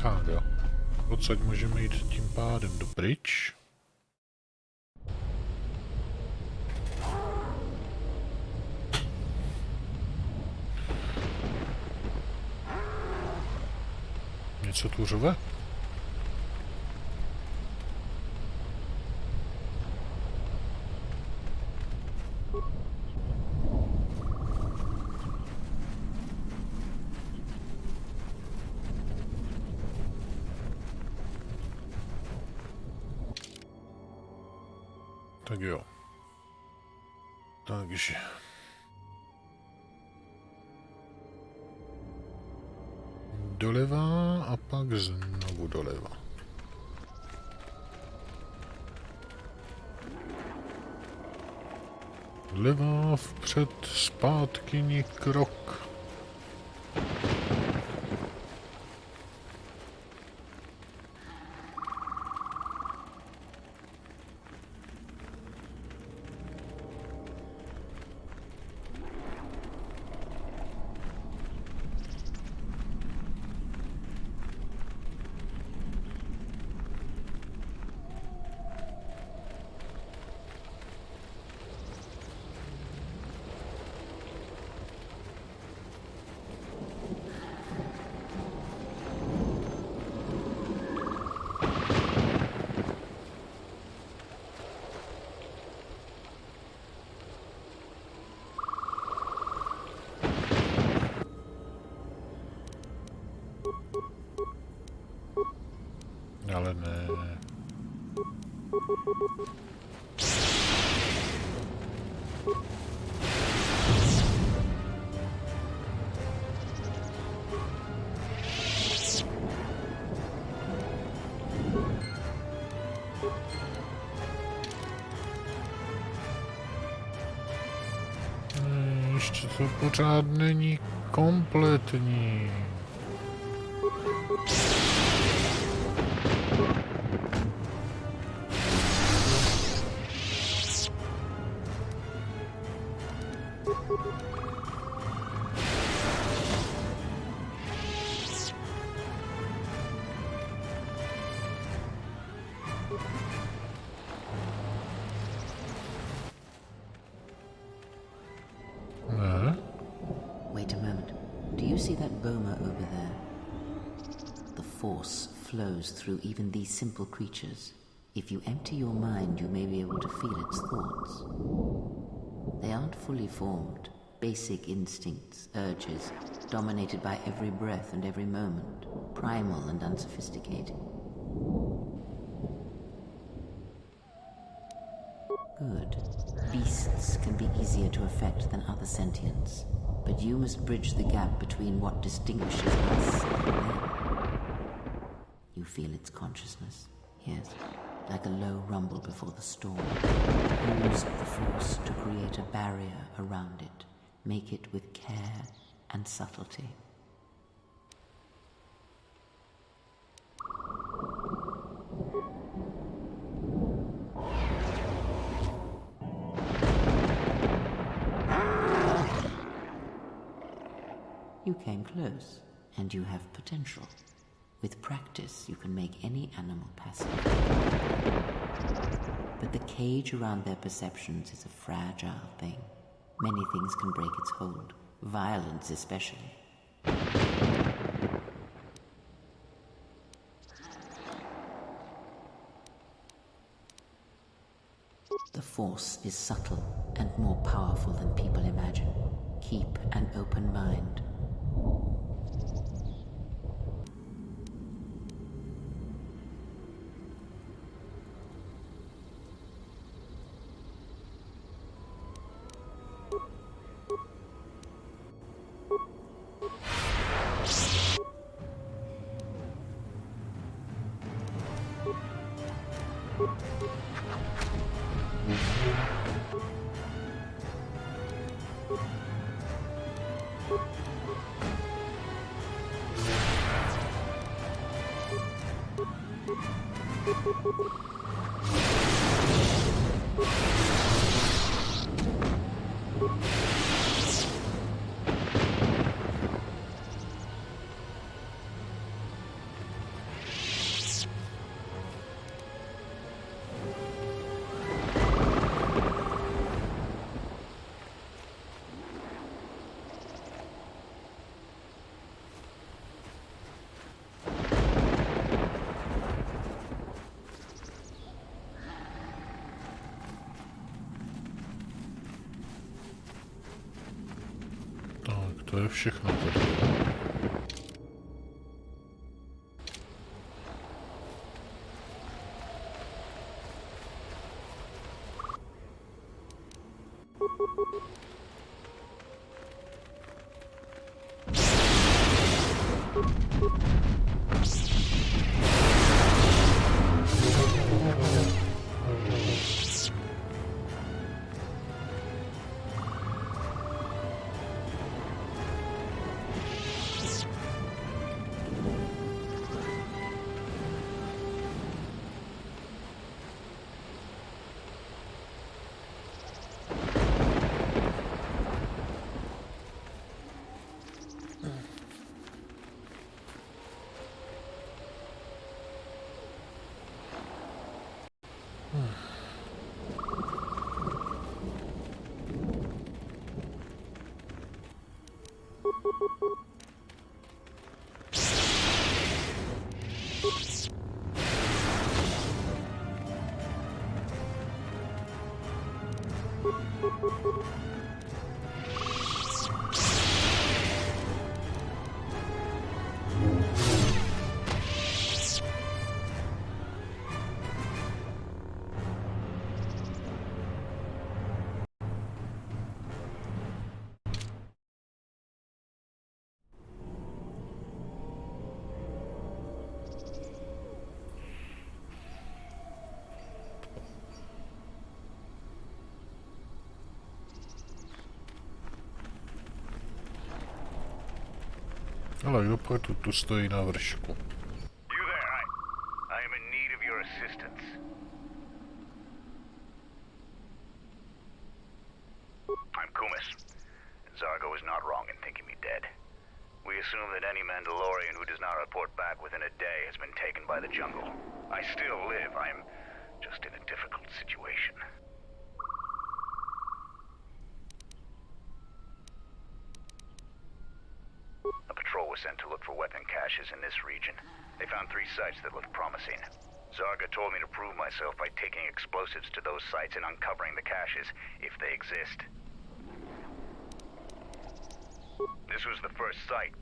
Tak jo. Odsaď můžeme jít tím pádem dopryč. Něco tu řve? Tak jo. Takže. Doleva a pak znovu doleva. Leva, vpřed, zpátky, ni krok. Ale ne. Ještě to pořád není kompletní. Wait a moment. Do you see that boma over there? The force flows through even these simple creatures. If you empty your mind, you may be able to feel its thoughts. They aren't fully formed. Basic instincts, urges, dominated by every breath and every moment. Primal and unsophisticated. Good. Beasts can be easier to affect than other sentients. But you must bridge the gap between what distinguishes us and them. You feel its consciousness, yes, like a low rumble before the storm. Use the force to create a barrier around it. Make it with care and subtlety. You came close, and you have potential. With practice, you can make any animal passive. But the cage around their perceptions is a fragile thing. Many things can break its hold, violence especially. The Force is subtle and more powerful than people imagine. Keep an open mind. To je všechno tady. Ale opravdu tu stojí na vršku. You there, I am in need of your assistance. I'm Kumis. Zargo is not wrong in thinking me dead. We assume that any Mandalorian who does not report back within a day has been taken by the jungle. I still live. I'm just in a difficult situation. A patrol was sent to look for weapon caches in this region. They found 3 sites that looked promising. Zarga told me to prove myself by taking explosives to those sites and uncovering the caches, if they exist. This was the first site.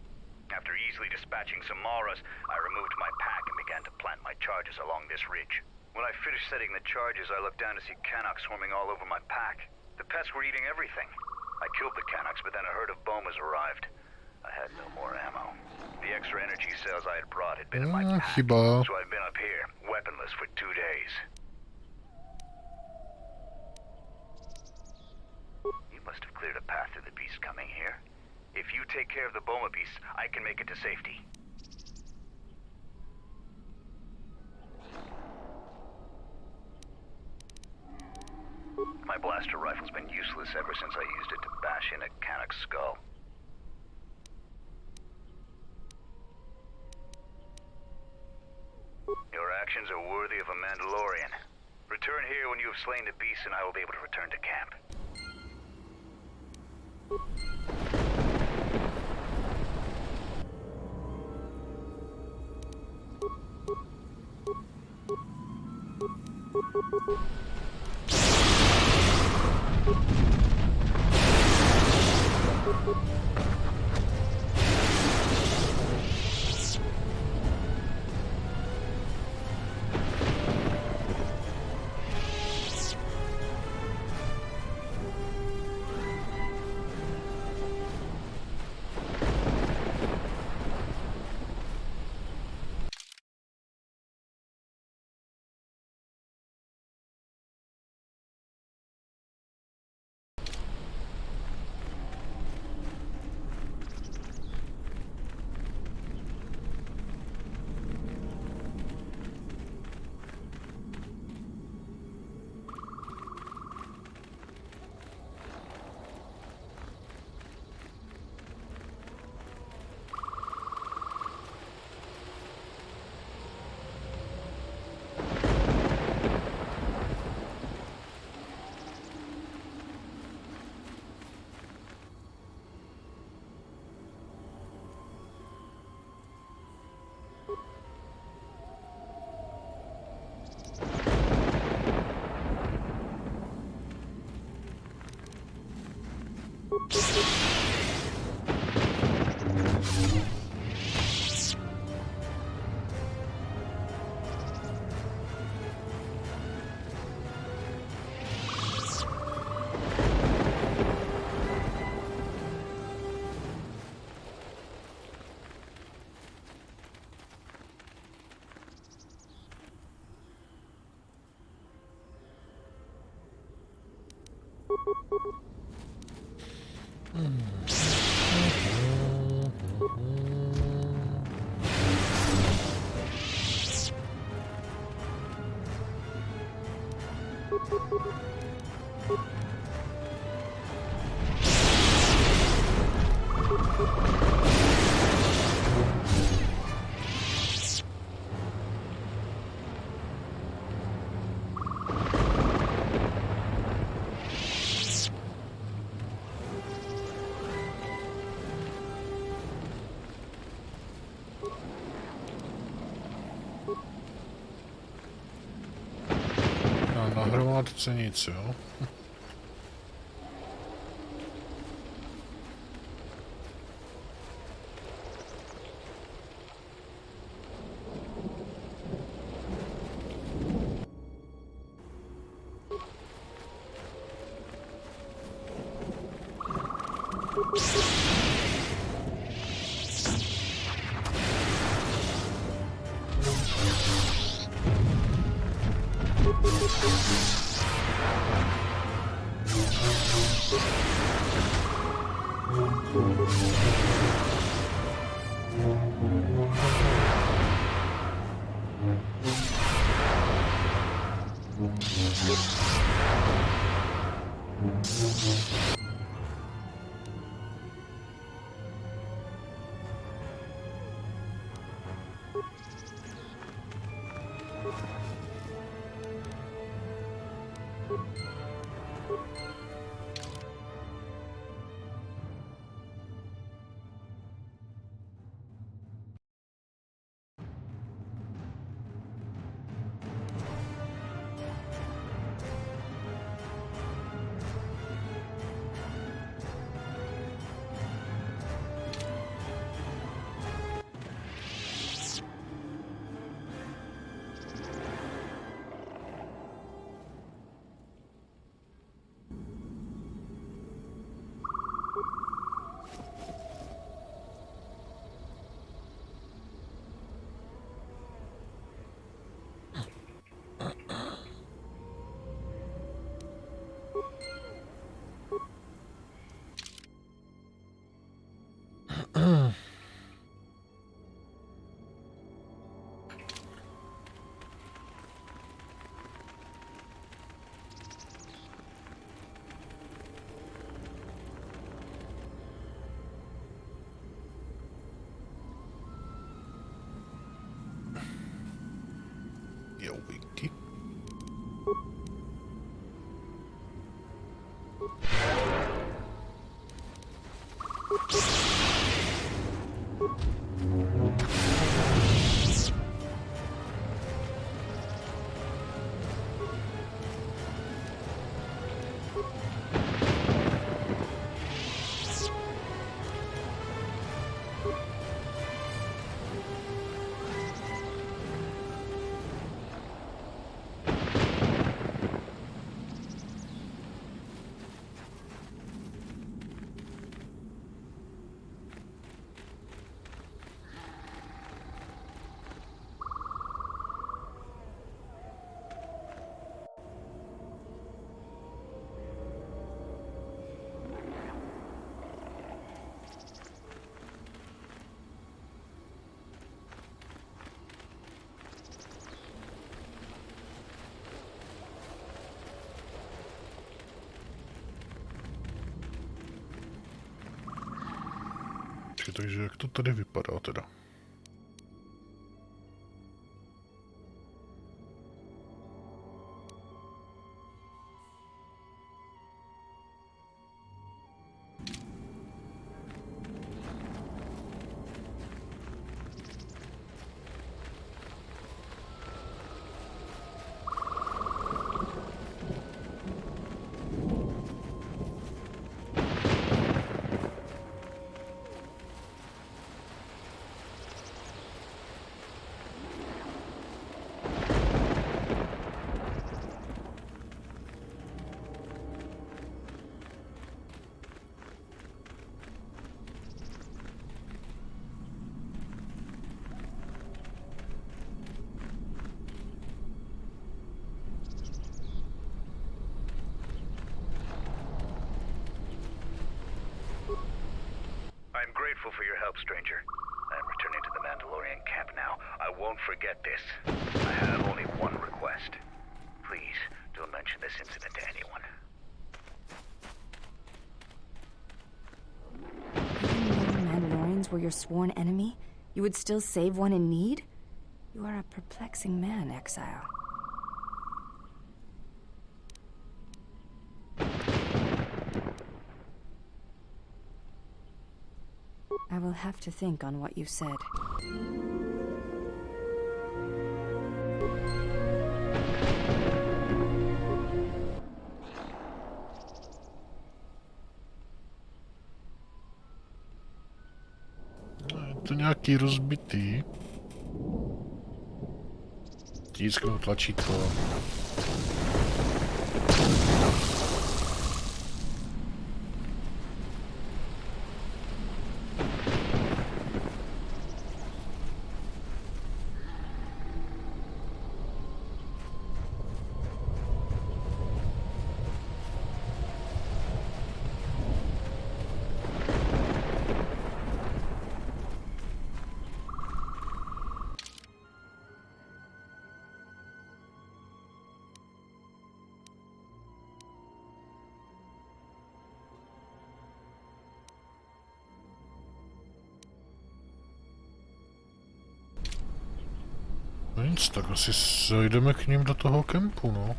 After easily dispatching some Maras, I removed my pack and began to plant my charges along this ridge. When I finished setting the charges, I looked down to see Canucks swarming all over my pack. The pests were eating everything. I killed the Canucks, but then a herd of bomas arrived. I had no more ammo. The extra energy cells I had brought had been in my pack, so I've been up here, weaponless for 2 days. You must have cleared a path to the beast coming here. If you take care of the boma beasts, I can make it to safety. My blaster rifle's been useless ever since I used it to bash in a Canuck's skull. actions are worthy of a Mandalorian. Return here when you have slain the beast and I will be able to return to camp. Na hromádce nic, jo? Čauvinky. Takže jak to tady vypadá teda? I'm grateful for your help, stranger. I'm returning to the Mandalorian camp now. I won't forget this. I have only one request. Please, don't mention this incident to anyone. Even though Mandalorians were your sworn enemy, you would still save one in need? You are a perplexing man, Exile. I will have to think on what you said. Je to nějaký rozbitý. Tisknu tlačítko. No nic, tak asi zajdeme k ním do toho kempu, no.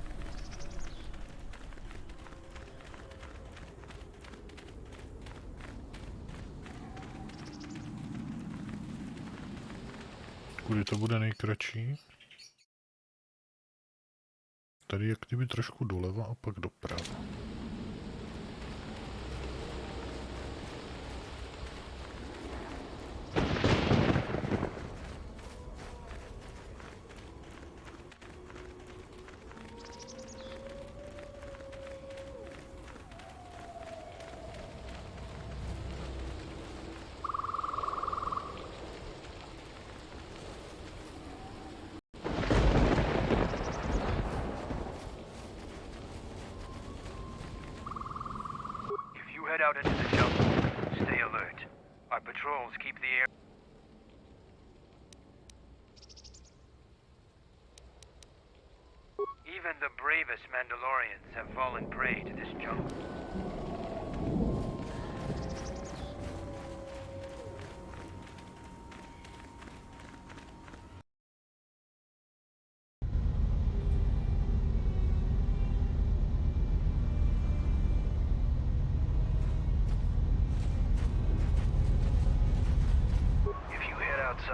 Kudy to bude nejkratší? Tady jak kdyby trošku doleva a pak doprava. Head out into the jungle. Stay alert. Our patrols keep the air. Even the bravest Mandalorians have fallen prey to this jungle.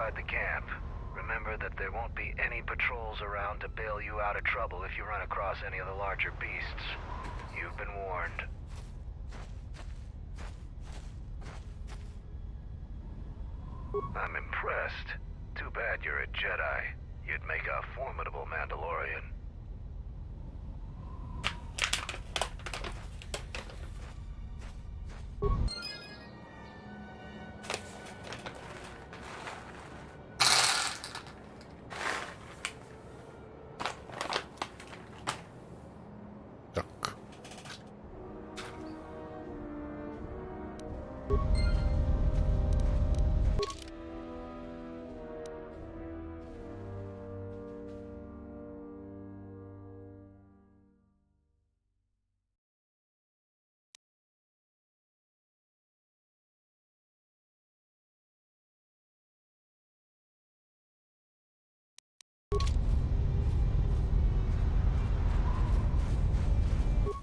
inside the camp. Remember that there won't be any patrols around to bail you out of trouble if you run across any of the larger beasts. You've been warned. I'm impressed. Too bad you're a Jedi. You'd make a formidable Mandalorian. Tak.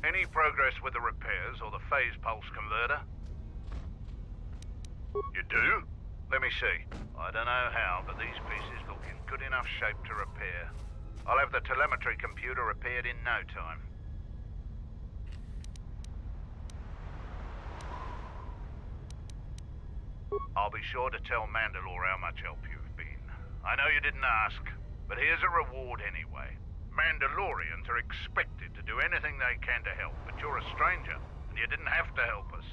Any progress with the repairs or the phase pulse converter? You do? Let me see. I don't know how, but these pieces look in good enough shape to repair. I'll have the telemetry computer repaired in no time. I'll be sure to tell Mandalore how much help you've been. I know you didn't ask, but here's a reward anyway. Mandalorians are expected to do anything they can to help, but you're a stranger, and you didn't have to help us.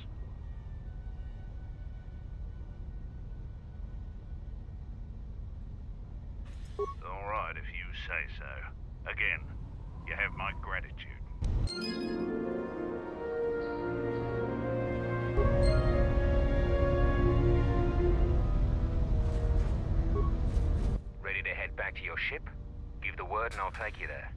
All right, if you say so. Again, you have my gratitude. Ready to head back to your ship? Give the word and I'll take you there.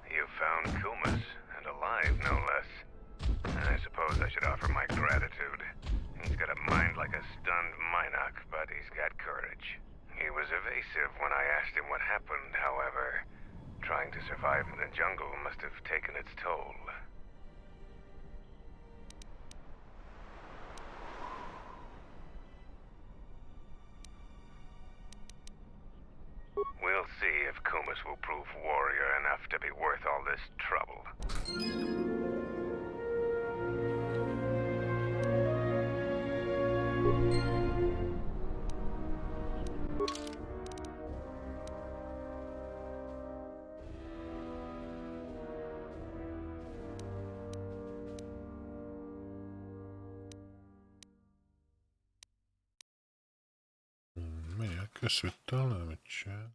You found Kumas, and alive, no less. I suppose I should offer my gratitude. He's got a mind like a stunned Minoc, but he's got courage. He was evasive when I asked him what happened, however. Trying to survive in the jungle must have taken its toll. We'll see if Kumas will prove warrior enough to be worth all this trouble. Nějaké světelné meče.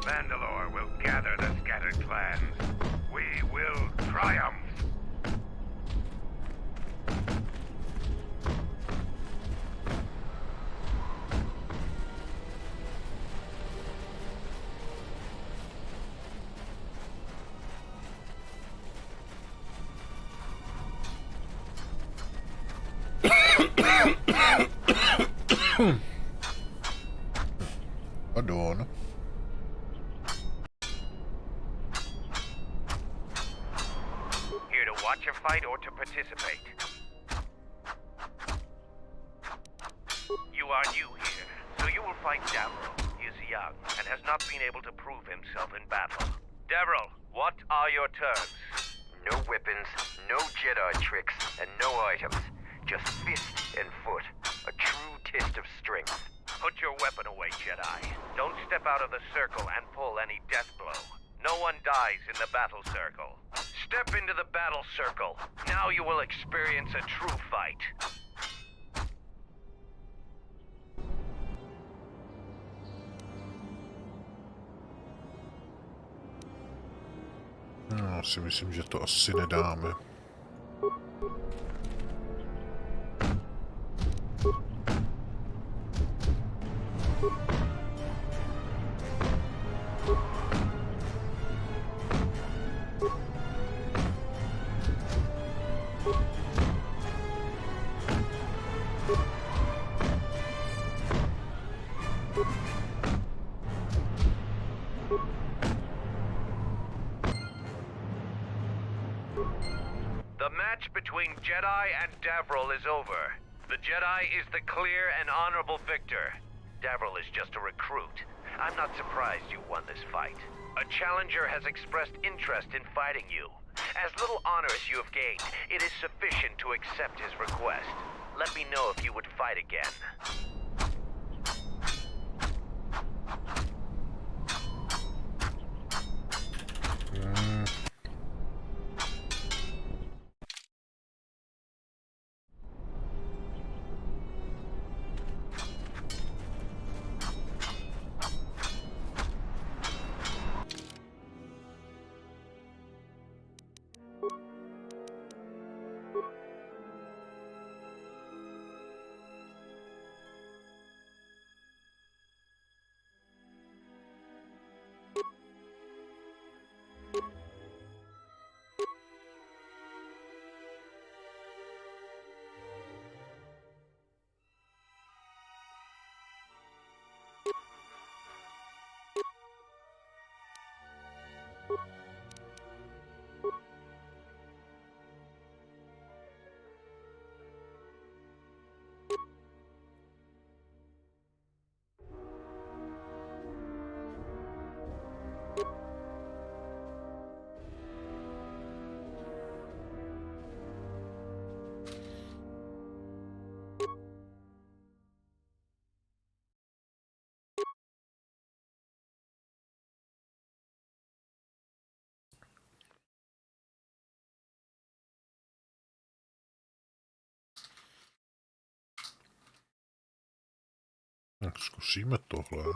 Mandalore will gather the scattered clans. We will triumph. Madonna. Here to watch a fight or to participate? You are new here, so you will fight Davril. He is young and has not been able to prove himself in battle. Davril, what are your terms? No weapons, no Jedi tricks, and no items. Just fist and foot. A true test of strength. Put your weapon away, Jedi. Don't step out of the circle and pull any death blow. No one dies in the battle circle. Step into the battle circle. Now you will experience a true fight. No, si myslím, že to asi nedáme. The match between Jedi and Davril is over. The Jedi is the clear and honorable victor. Davril is just a recruit. I'm not surprised you won this fight. A challenger has expressed interest in fighting you. As little honor as you have gained, it is sufficient to accept his request. Let me know if you would fight again. Tak zkusíme tohle.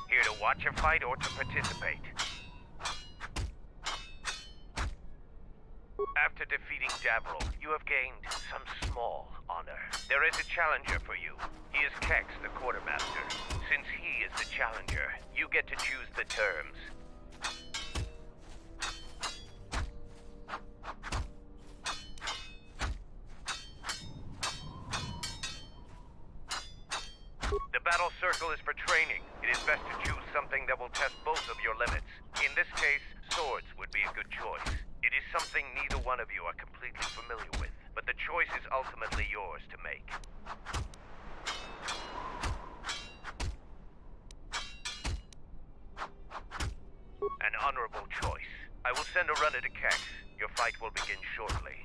Here to watch a fight or to participate? After defeating Davril, you have gained some small honor. There is a challenger for you. He is Kex, the quartermaster. Since he is the challenger, you get to choose the terms. The battle circle is for training. It is best to choose something that will test both of your limits. In this case, swords would be a good choice. It is something neither one of you are completely familiar with, but the choice is ultimately yours to make. An honorable choice. I will send a runner to Kex. Your fight will begin shortly.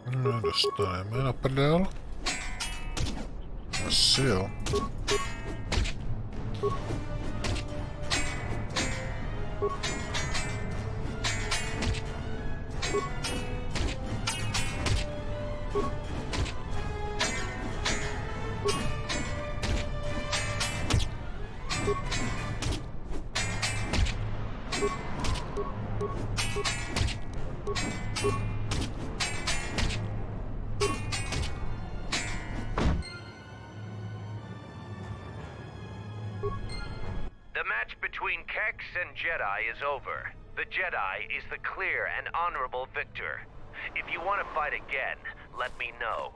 No, dostaneme na prdel. Asi jo. The match between Kex and Jedi is over. The Jedi is the clear and honorable victor. If you want to fight again, let me know.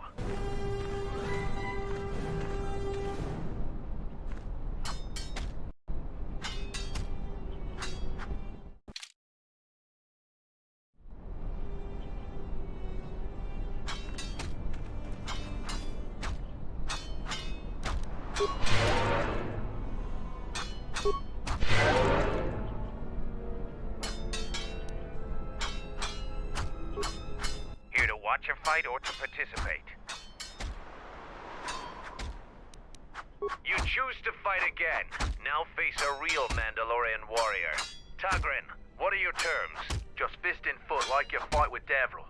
Here to watch a fight or to participate? You choose to fight again. Now face a real Mandalorian warrior. Tagrin, what are your terms? Just fist in foot like you fight with Devril.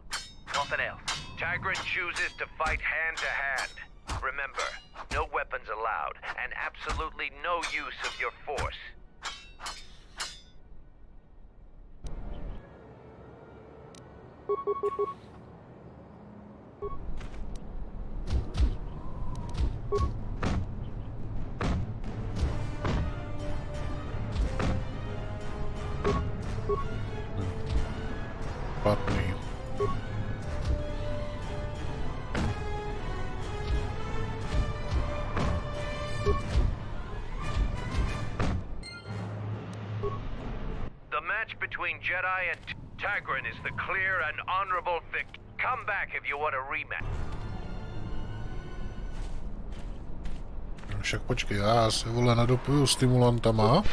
Nothing else. Tagrin chooses to fight hand to hand. Remember, no weapons allowed, and absolutely no use of your force. Špatný. The match between Jedi and Tagrin is the clear and honorable victor. Come back if you want a rematch. Však počkej, já se vole nadopuju stimulantama.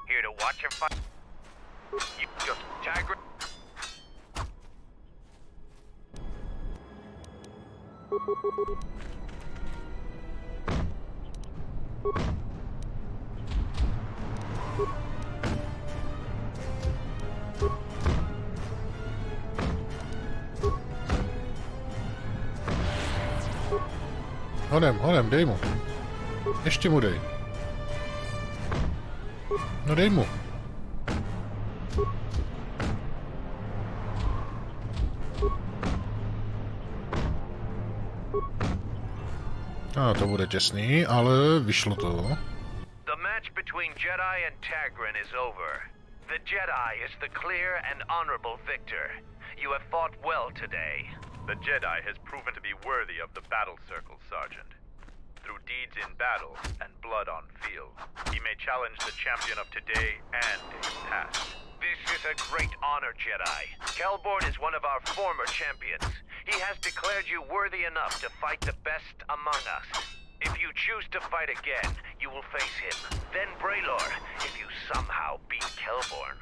Here to watch a fight? You just Tagrin. Honem, dej mu. Ještě mu dej. No dej mu. To bude těsný, ale vyšlo to. The match between Jedi and Tagrin is over. The Jedi is the clear and honorable victor. You have fought well today. The Jedi has proven to be worthy of the battle circle, Sergeant. Through deeds in battle and blood on field, he may challenge the champion of today and days past. This is a great honor, Jedi. Kelborn is one of our former champions. He has declared you worthy enough to fight the best among us. If you choose to fight again, you will face him. Then Braylor, if you somehow beat Kelborn.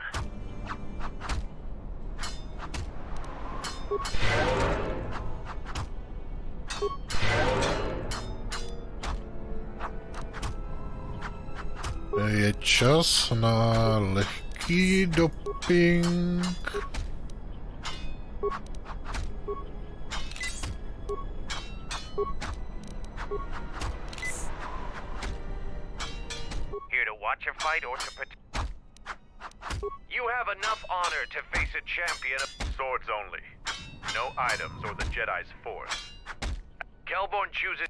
Je čas na lehký doping. watch a fight or to You have enough honor to face a champion of Swords only. No items or the Jedi's force. Kelborn chooses.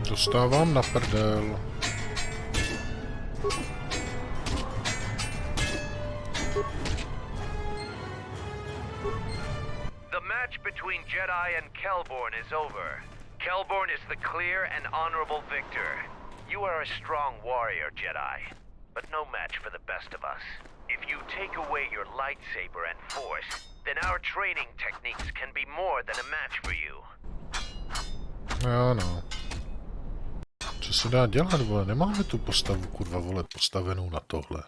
Dostávám na prdel. The match between Jedi and Kelborn is over. Kelborn is the clear and honorable victor. You are a strong warrior, Jedi, but no match for the best of us. If you take away your lightsaber and force, then our training techniques can be more than a match for you. Jo, no. Co se dá dělat, vole? Nemáme tu postavu, kurva, vole, postavenou na tohle.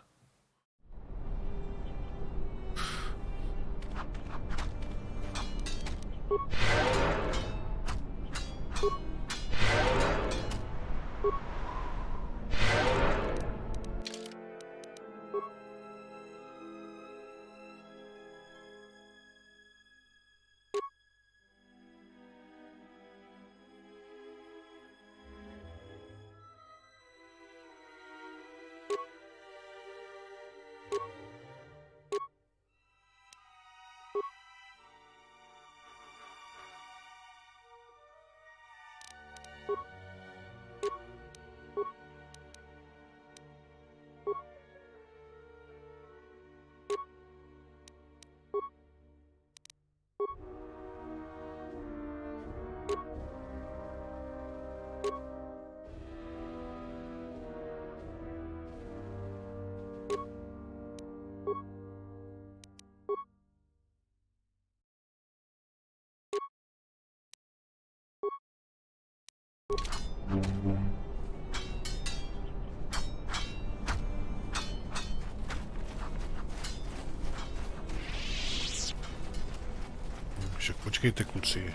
Však počkejte, kluci.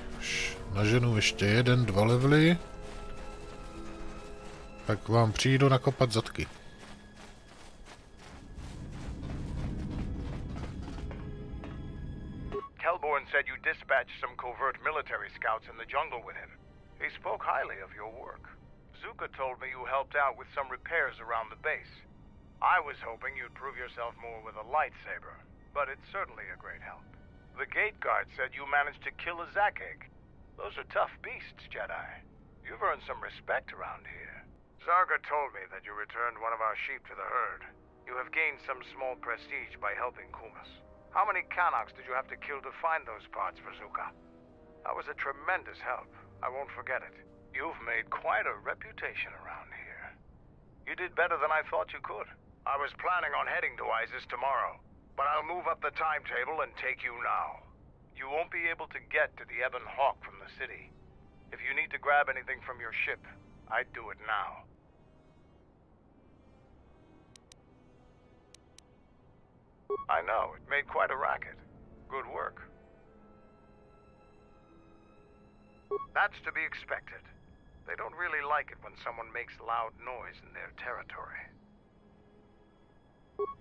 Naženu ještě 1-2 levely. Tak vám přijdu nakopat zadky. Kelborn said you dispatched some covert military scouts in the jungle with him. He spoke highly of your work. Zuka told me you helped out with some repairs around the base. I was hoping you'd prove yourself more with a lightsaber, but it's certainly a great help. The gate guard said you managed to kill a Zakeg. Those are tough beasts, Jedi. You've earned some respect around here. Zarga told me that you returned one of our sheep to the herd. You have gained some small prestige by helping Kumas. How many Kanaks did you have to kill to find those parts for Zuka? That was a tremendous help. I won't forget it. You've made quite a reputation around here. You did better than I thought you could. I was planning on heading to Isis tomorrow, but I'll move up the timetable and take you now. You won't be able to get to the Ebon Hawk from the city. If you need to grab anything from your ship, I'd do it now. I know, it made quite a racket. Good work. That's to be expected. They don't really like it when someone makes loud noise in their territory.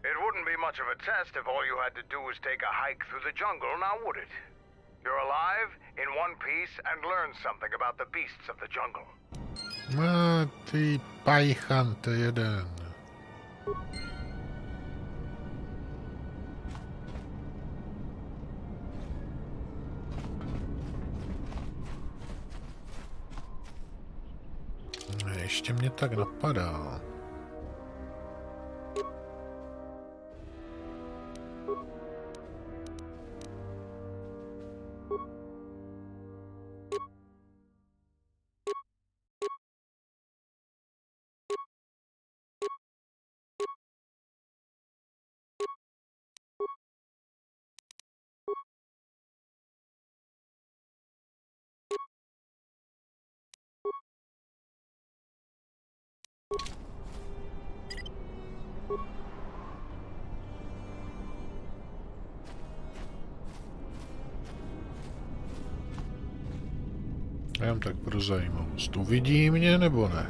It wouldn't be much of a test if all you had to do was take a hike through the jungle, now would it? You're alive, in one piece, and learn something about the beasts of the jungle. Ty pajchante jeden. Ještě mě tak napadá. Jen tak pro zajímavost. Uvidí mě nebo ne?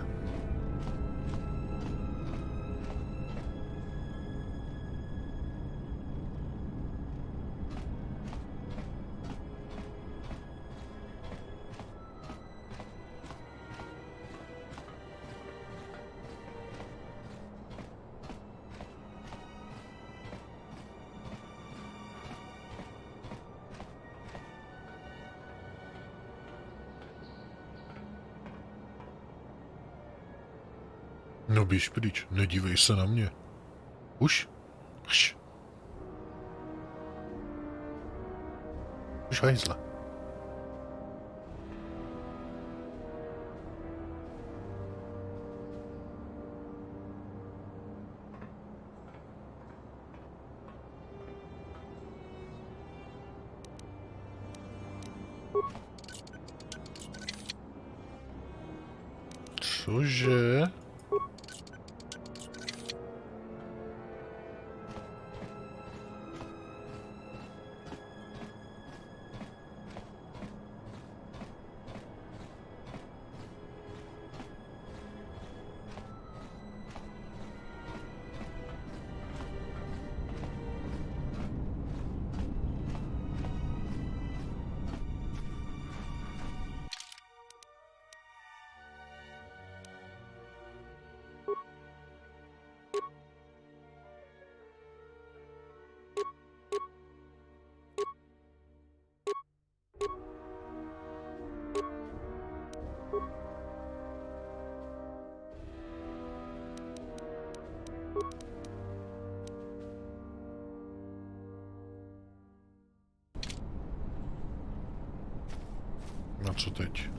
No běž pryč, nedívej se na mě. Už? Už hajzla. Cože? A co teď?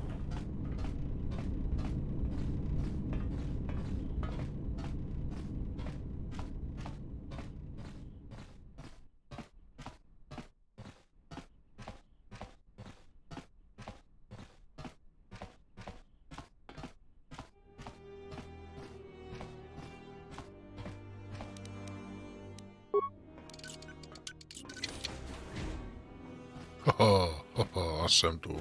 Haha, jsem tu.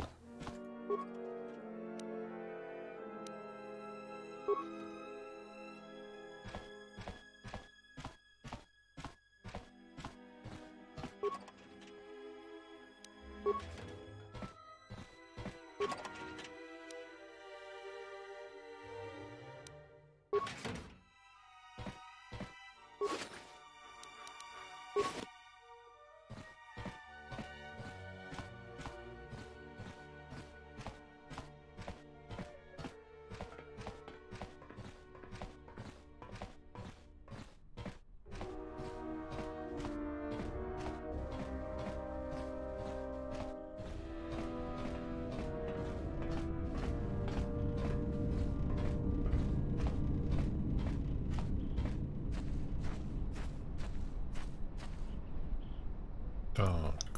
Tak.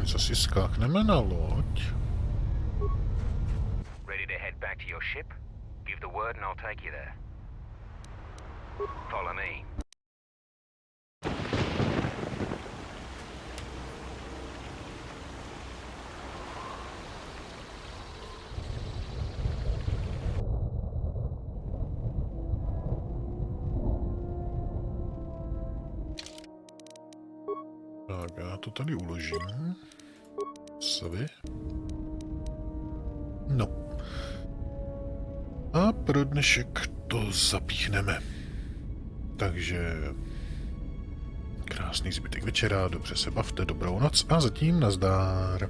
Co si skákneme na loď? Ready to head back to your ship? Give the word and I'll take you there. Follow me. Tak, já to tady uložím. Savy. No. A pro dnešek to zapíchneme. Takže krásný zbytek večera, dobře se bavte, dobrou noc a zatím nazdár.